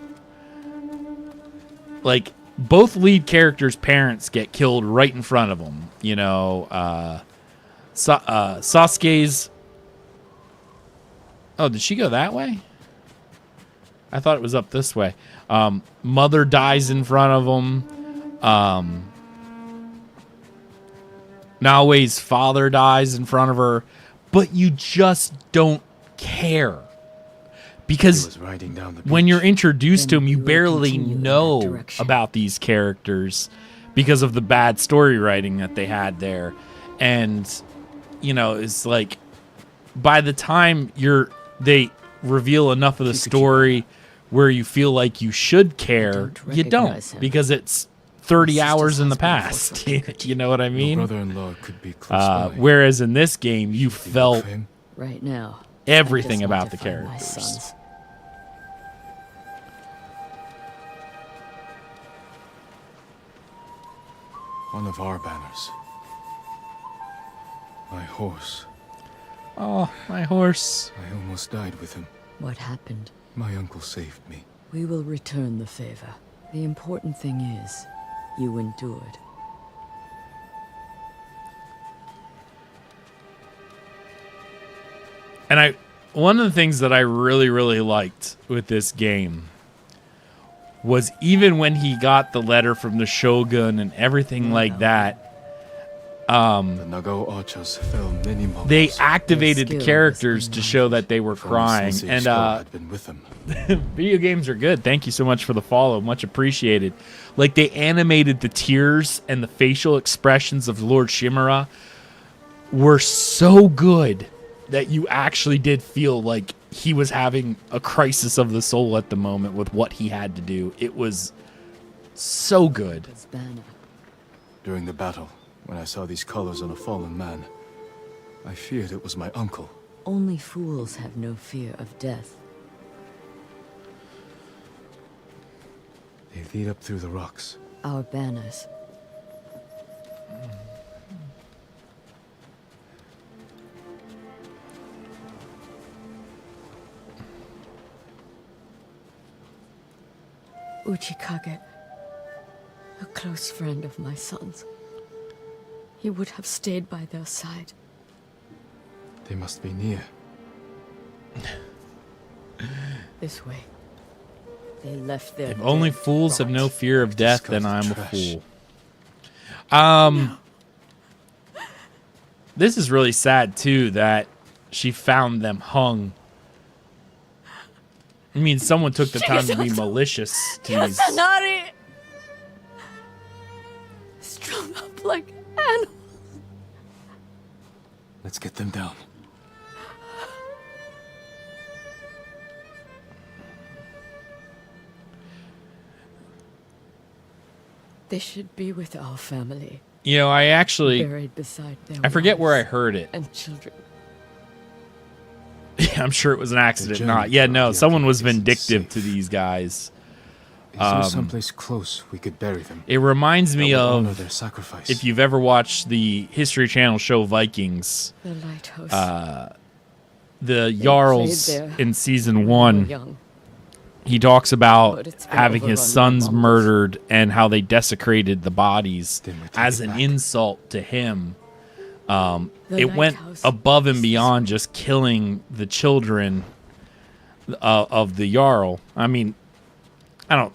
like, both lead characters' parents get killed right in front of them. You know, Sasuke's... Oh, did she go that way? I thought it was up this way. Mother dies in front of him. Naoe's father dies in front of her. But you just don't care. Because when you're introduced to him, you barely know about these characters because of the bad story writing that they had there. And, you know, it's like, by the time they reveal enough of the story where you feel like you should care, you don't. Because it's 30 hours in the past. You know what I Your mean? brother-in-law could be close by. Whereas in this game, you felt Him? Right now, everything I just want about the to find my characters. sons. One of our banners. My horse. Oh, my horse. I almost died with him. What happened? My uncle saved me. We will return the favor. The important thing is, you endured. And one of the things that I really, really liked with this game was even when he got the letter from the Shogun and everything like that, The Nagao archers fell many Mongols. they activated the skill is characters to show that they were If only crying. Sensei And Stoll had been with them. video games are good. Thank you so much for the follow. Much appreciated. Like, they animated the tears and the facial expressions of Lord Shimura were so good that you actually did feel like he was having a crisis of the soul at the moment with what he had to do. It was so good. His banner. During the battle, when I saw these colors on a fallen man, I feared it was my uncle. Only fools have no fear of death. They lead up through the rocks. Our banners. Uchikage, a close friend of my son's. He would have stayed by their side. They must be near. This way. They left their If only dead fools have no rot. fear of death, then I'm a Disgusting fool. This is really sad too that she found them hung. I mean, someone took the time to be malicious to these. Yasanari! Strung up like animals. Let's get them down. They should be with our family, You know, I actually, buried beside their I forget where I wives heard it. and children. I'm sure it was an accident. journey Not, yeah, through no, the someone was Arctic isn't vindictive to safe. these guys. Is there someplace close we could bury them? It reminds That me would honor of their sacrifice. if you've ever watched the History Channel show Vikings, The lighthouse. the Jarls played there in season when we were 1. young. He talks about But it's been having his overrun by sons Mongols. murdered and how they desecrated the bodies Then we take as it an back. insult to him. The It went lighthouse above and is beyond just killing the children of the Jarl. I mean, I don't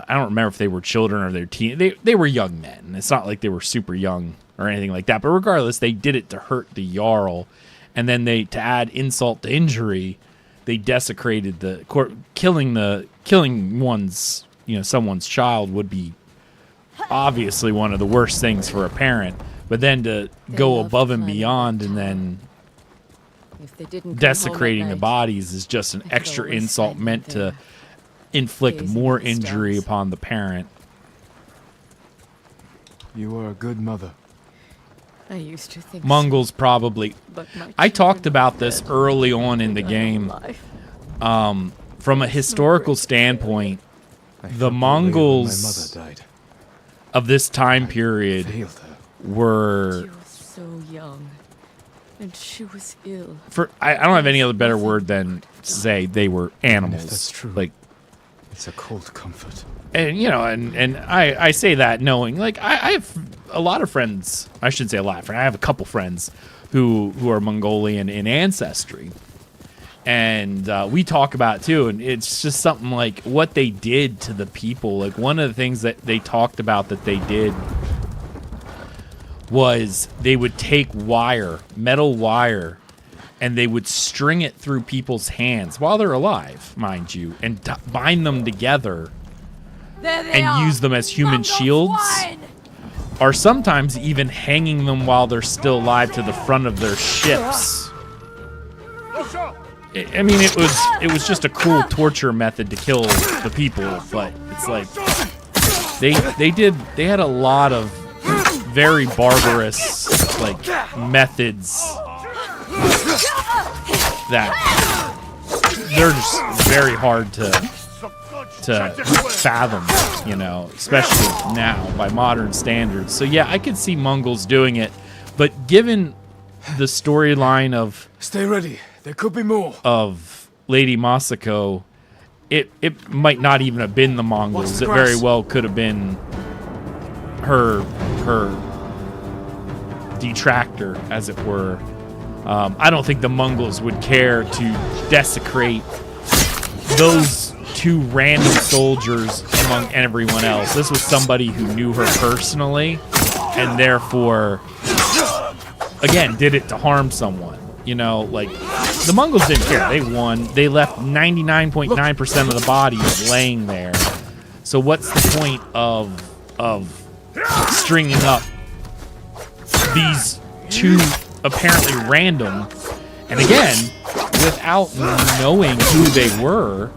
remember if they were children or their they were young men. It's not like they were super young or anything like that. But regardless, they did it to hurt the Jarl, and then to add insult to injury, they desecrated the killing one's someone's child would be obviously one of the worst things for a parent. But then to go loved above and climbing beyond that and tower. then If they didn't come home at desecrating the night, bodies is just an could extra always insult find meant them to there, inflict gazing more at the injury stars. upon the parent. You are a good mother. I used to think so, Mongols probably. but my I talked children about are this dead. early on in the I'm game. alive. From a historical standpoint, I the felt that way when Mongols my mother died. of this time period Failed her. were She was so young, and she was ill. I don't have any other better word than to say they were animals. that's true. Like, It's a cold comfort. and and I say that knowing, like, I have a lot of friends. I shouldn't say a lot of friends. I have a couple friends who are Mongolian in ancestry, and we talk about it too. And it's just something like what they did to the people. Like, one of the things that they talked about that they did was they would take metal wire, and they would string it through people's hands while they're alive, mind you, and bind them together and use them as human shields, or sometimes even hanging them while they're still alive to the front of their ships. I mean, it was just a cool torture method to kill the people, but it's like They had a lot of very barbarous like methods that they're just very hard to fathom, you know, especially now by modern standards. So yeah, I could see Mongols doing it, but given the storyline of Stay ready. There could be more. Of Lady Masako, it might not even have been the Mongols. It very well could have been her detractor, as it were. I don't think the Mongols would care to desecrate those two random soldiers among everyone else. This was somebody who knew her personally, and therefore, again, did it to harm someone. You know, like, the Mongols didn't care. They won. They left 99.9% of the bodies laying there. So what's the point of stringing up these two apparently random, and again, without knowing who they were,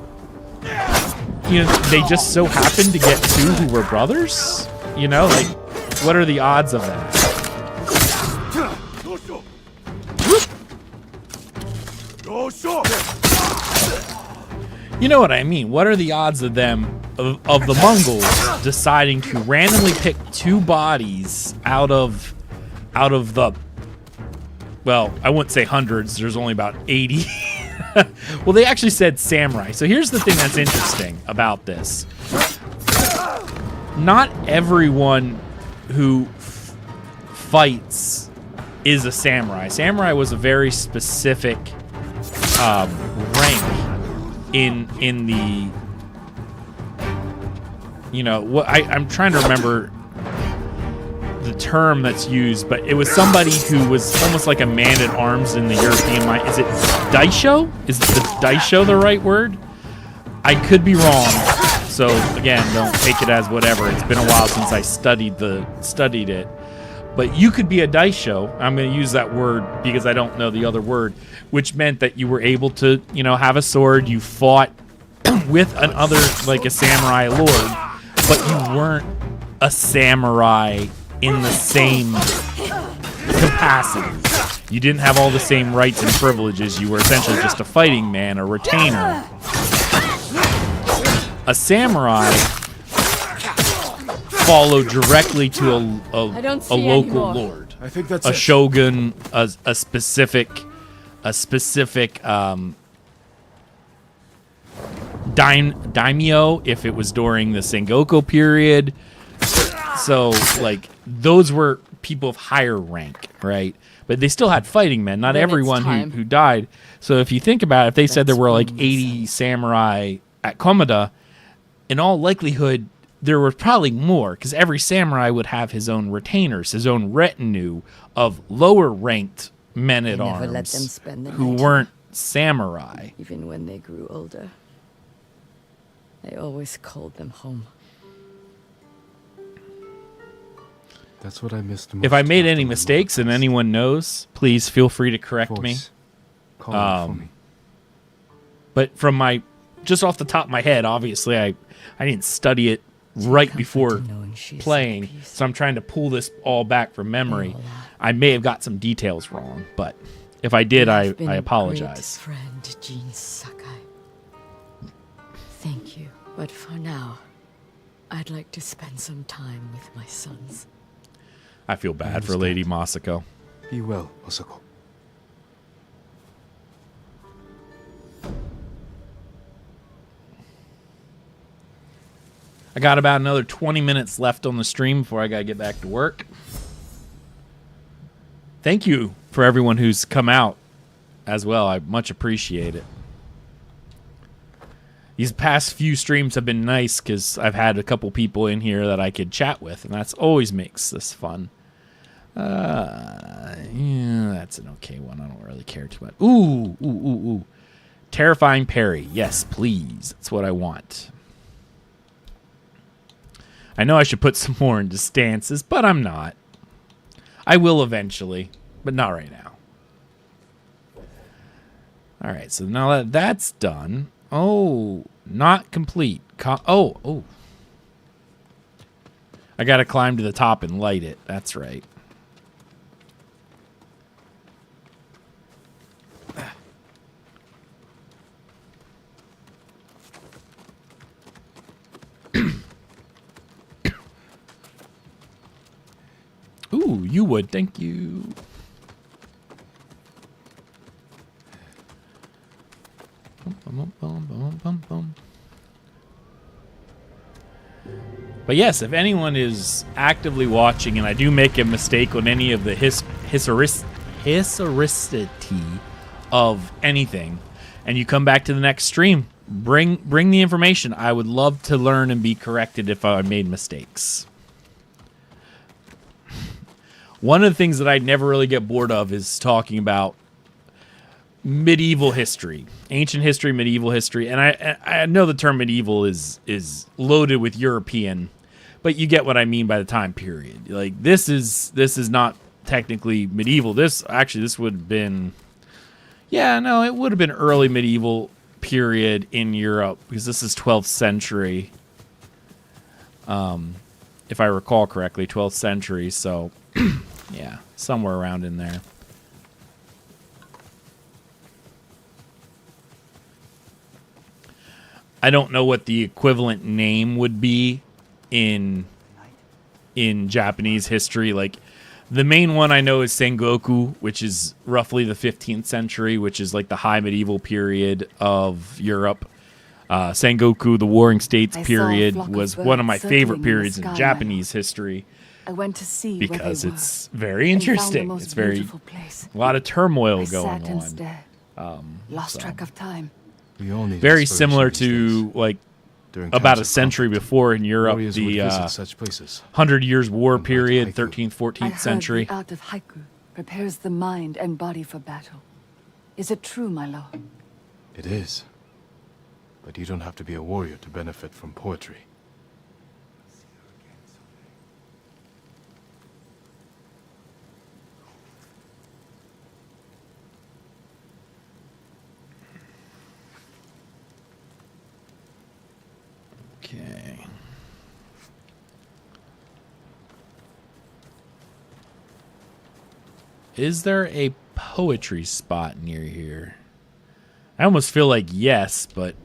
you know, they just so happened to get two who were brothers? You know, like, what are the odds of that? You know what I mean? What are the odds of them, of the Mongols deciding to randomly pick two bodies out of the, well, I wouldn't say hundreds, there's only about 80. Well, they actually said samurai. So here's the thing that's interesting about this. Not everyone who fights is a samurai. Samurai was a very specific rank in the, you know, what I'm trying to remember the term that's used, but it was somebody who was almost like a man-at-arms in the European mind. Is it daisho? Is the daisho the right word? I could be wrong. So again, don't take it as whatever. It's been a while since I studied it. But you could be a daisho. I'm going to use that word because I don't know the other word, which meant that you were able to, you know, have a sword. You fought with another, like a samurai lord, but you weren't a samurai in the same capacity. You didn't have all the same rights and privileges. You were essentially just a fighting man, a retainer. A samurai followed directly to a local lord. I think that's a shogun, a specific daimyo if it was during the Sengoku period. So, like, those were people of higher rank, right? But they still had fighting men. Not everyone who died. So if you think about it, if they said there were like 80 samurai at Komoda, in all likelihood, there were probably more, because every samurai would have his own retainers, his own retinue of lower-ranked men-at-arms who weren't samurai. Even when they grew older, I always called them home. That's what I missed most. If I made any mistakes and anyone knows, please feel free to correct me. Call for me. But from my, just off the top of my head, obviously I didn't study it right before playing, so I'm trying to pull this all back from memory. I may have got some details wrong, but if I did, I apologize. Friend Jin Sakai. Thank you, but for now, I'd like to spend some time with my sons. I feel bad for Lady Masako. Be well, Masako. I got about another 20 minutes left on the stream before I gotta get back to work. Thank you for everyone who's come out as well. I much appreciate it. These past few streams have been nice because I've had a couple people in here that I could chat with, and that's always makes this fun. Yeah, that's an okay one. I don't really care too much. Ooh. Terrifying parry. Yes, please. That's what I want. I know I should put some more into stances, but I'm not. I will eventually, but not right now. All right, so now that that's done. Oh, not complete. Oh. I gotta climb to the top and light it. That's right. Ooh, you would. Thank you. But yes, if anyone is actively watching, and I do make a mistake on any of the historicity of anything, and you come back to the next stream, bring the information. I would love to learn and be corrected if I made mistakes. One of the things that I never really get bored of is talking about medieval history, ancient history, medieval history, and I know the term medieval is loaded with European, but you get what I mean by the time period. Like this is not technically medieval. This would have been, it would have been early medieval period in Europe because this is 12th century. If I recall correctly, 12th century. So yeah, somewhere around in there. I don't know what the equivalent name would be in Japanese history. Like the main one I know is Sengoku, which is roughly the 15th century, which is like the high medieval period of Europe. Sengoku, the Warring States period, was one of my favorite periods in Japanese history. I went to see because it's very interesting. It's very a lot of turmoil going on. Lost track of time. Very similar to like about a century before in Europe, the 100 Years' War period, 13th, 14th century. The art of haiku prepares the mind and body for battle. Is it true, my lord? It is. But you don't have to be a warrior to benefit from poetry. Okay. Is there a poetry spot near here? I almost feel like yes, but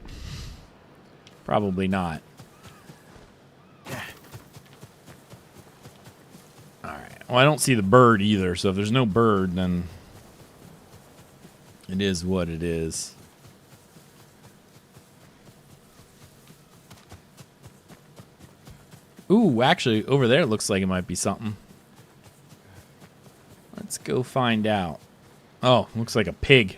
probably not. Alright. Well, I don't see the bird either, so if there's no bird, then it is what it is. Ooh, actually, over there it looks like it might be something. Let's go find out. Oh, looks like a pig.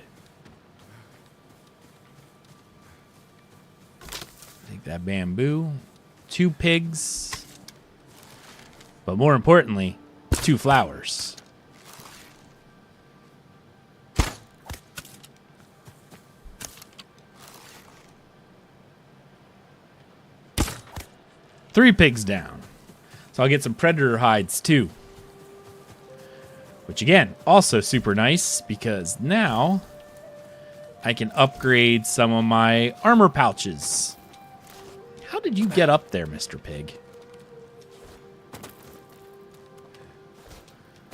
Take that bamboo. 2 pigs. But more importantly, 2 flowers. Three pigs down. So I'll get some predator hides too. Which again, also super nice because now I can upgrade some of my armor pouches. How did you get up there, Mr. Pig?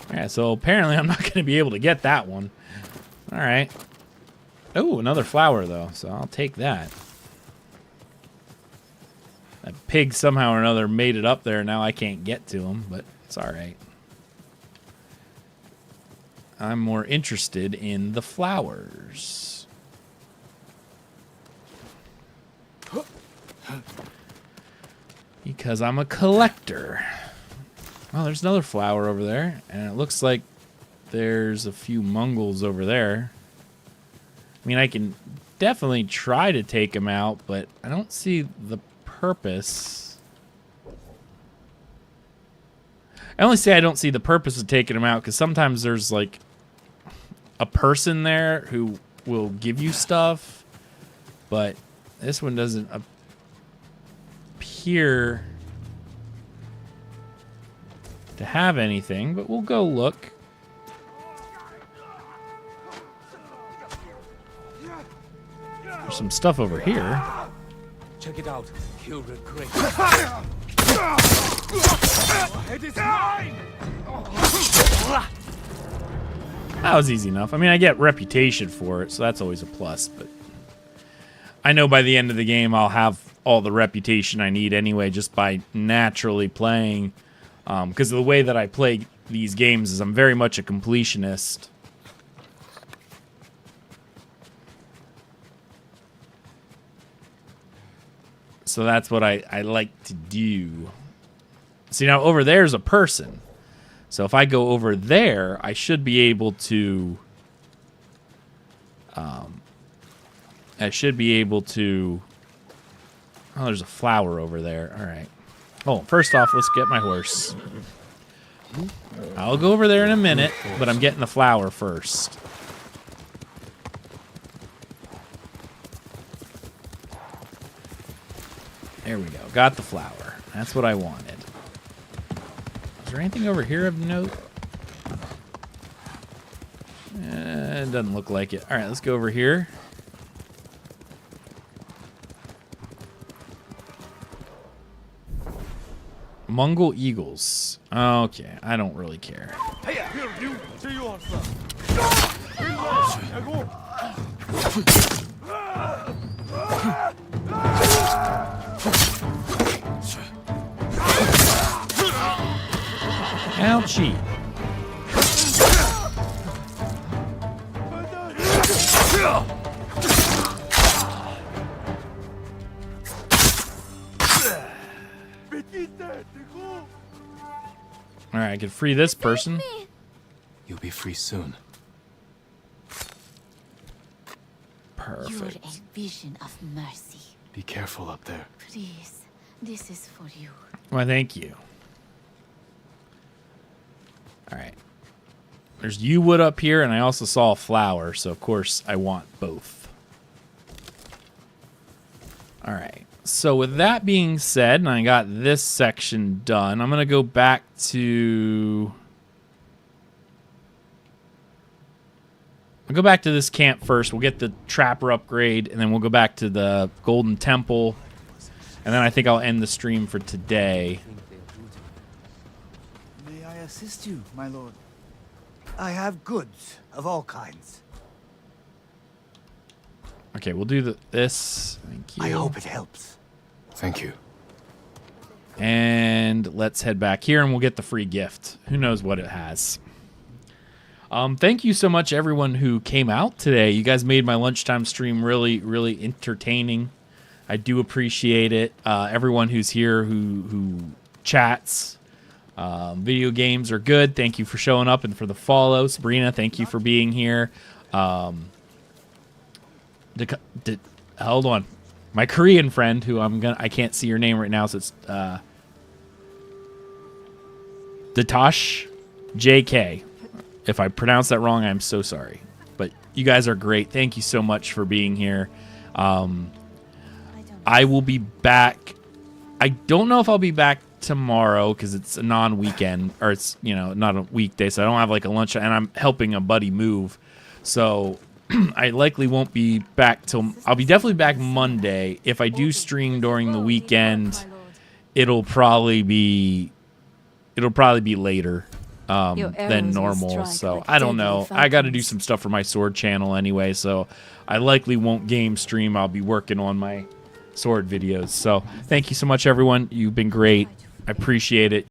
Alright, so apparently I'm not going to be able to get that one. Alright. Oh, another flower though, so I'll take that. That pig somehow or another made it up there. Now I can't get to him, but it's all right. I'm more interested in the flowers. Because I'm a collector. Oh, there's another flower over there. And it looks like there's a few Mongols over there. I mean, I can definitely try to take them out, but I don't see the purpose. I only say I don't see the purpose of taking them out because sometimes there's like a person there who will give you stuff, but this one doesn't appear to have anything, but we'll go look. There's some stuff over here. Check it out. You'll regret. That was easy enough. I mean, I get reputation for it, so that's always a plus, but I know by the end of the game I'll have all the reputation I need anyway just by naturally playing. Because of the way that I play these games is I'm very much a completionist. So that's what I like to do. See, now over there's a person. So if I go over there, I should be able to... Oh, there's a flower over there. All right. Oh, first off, let's get my horse. I'll go over there in a minute, but I'm getting the flower first. There we go. Got the flower. That's what I wanted. Is there anything over here of note? It doesn't look like it. All right, let's go over here. Mongol eagles. Okay, I don't really care. Ouchie. Alright, I can free this person. You'll be free soon. You're Perfect. a vision of mercy. Be careful up there. Please, this is for you. Well, thank you. Alright. There's yew wood up here, and I also saw a flower, so of course I want both. Alright. So with that being said, and I got this section done, I'm going to go back to... I'll go back to this camp first. We'll get the trapper upgrade, and then we'll go back to the Golden Temple. And then I think I'll end the stream for today. May I assist you, my lord? I have goods of all kinds. Okay, we'll do this. Thank you. I hope it helps. Thank you. And let's head back here, and we'll get the free gift. Who knows what it has. Thank you so much, everyone who came out today. You guys made my lunchtime stream really, really entertaining. I do appreciate it. Everyone who's here who chats. Video games are good. Thank you for showing up and for the follow. Sabrina, thank you for being here. Hold on. My Korean friend, who I can't see your name right now, so it's Datosh JK. If I pronounce that wrong, I'm so sorry. But you guys are great. Thank you so much for being here. I will be back. I don't know if I'll be back tomorrow because it's a non-weekend, or it's, not a weekday, so I don't have like a lunch, and I'm helping a buddy move. So I likely won't be back till... I'll be definitely back Monday. If I do stream during the weekend, it'll probably be later than normal. So I don't know. I got to do some stuff for my sword channel anyway, so I likely won't game stream. I'll be working on my sword videos. So thank you so much, everyone. You've been great. I appreciate it.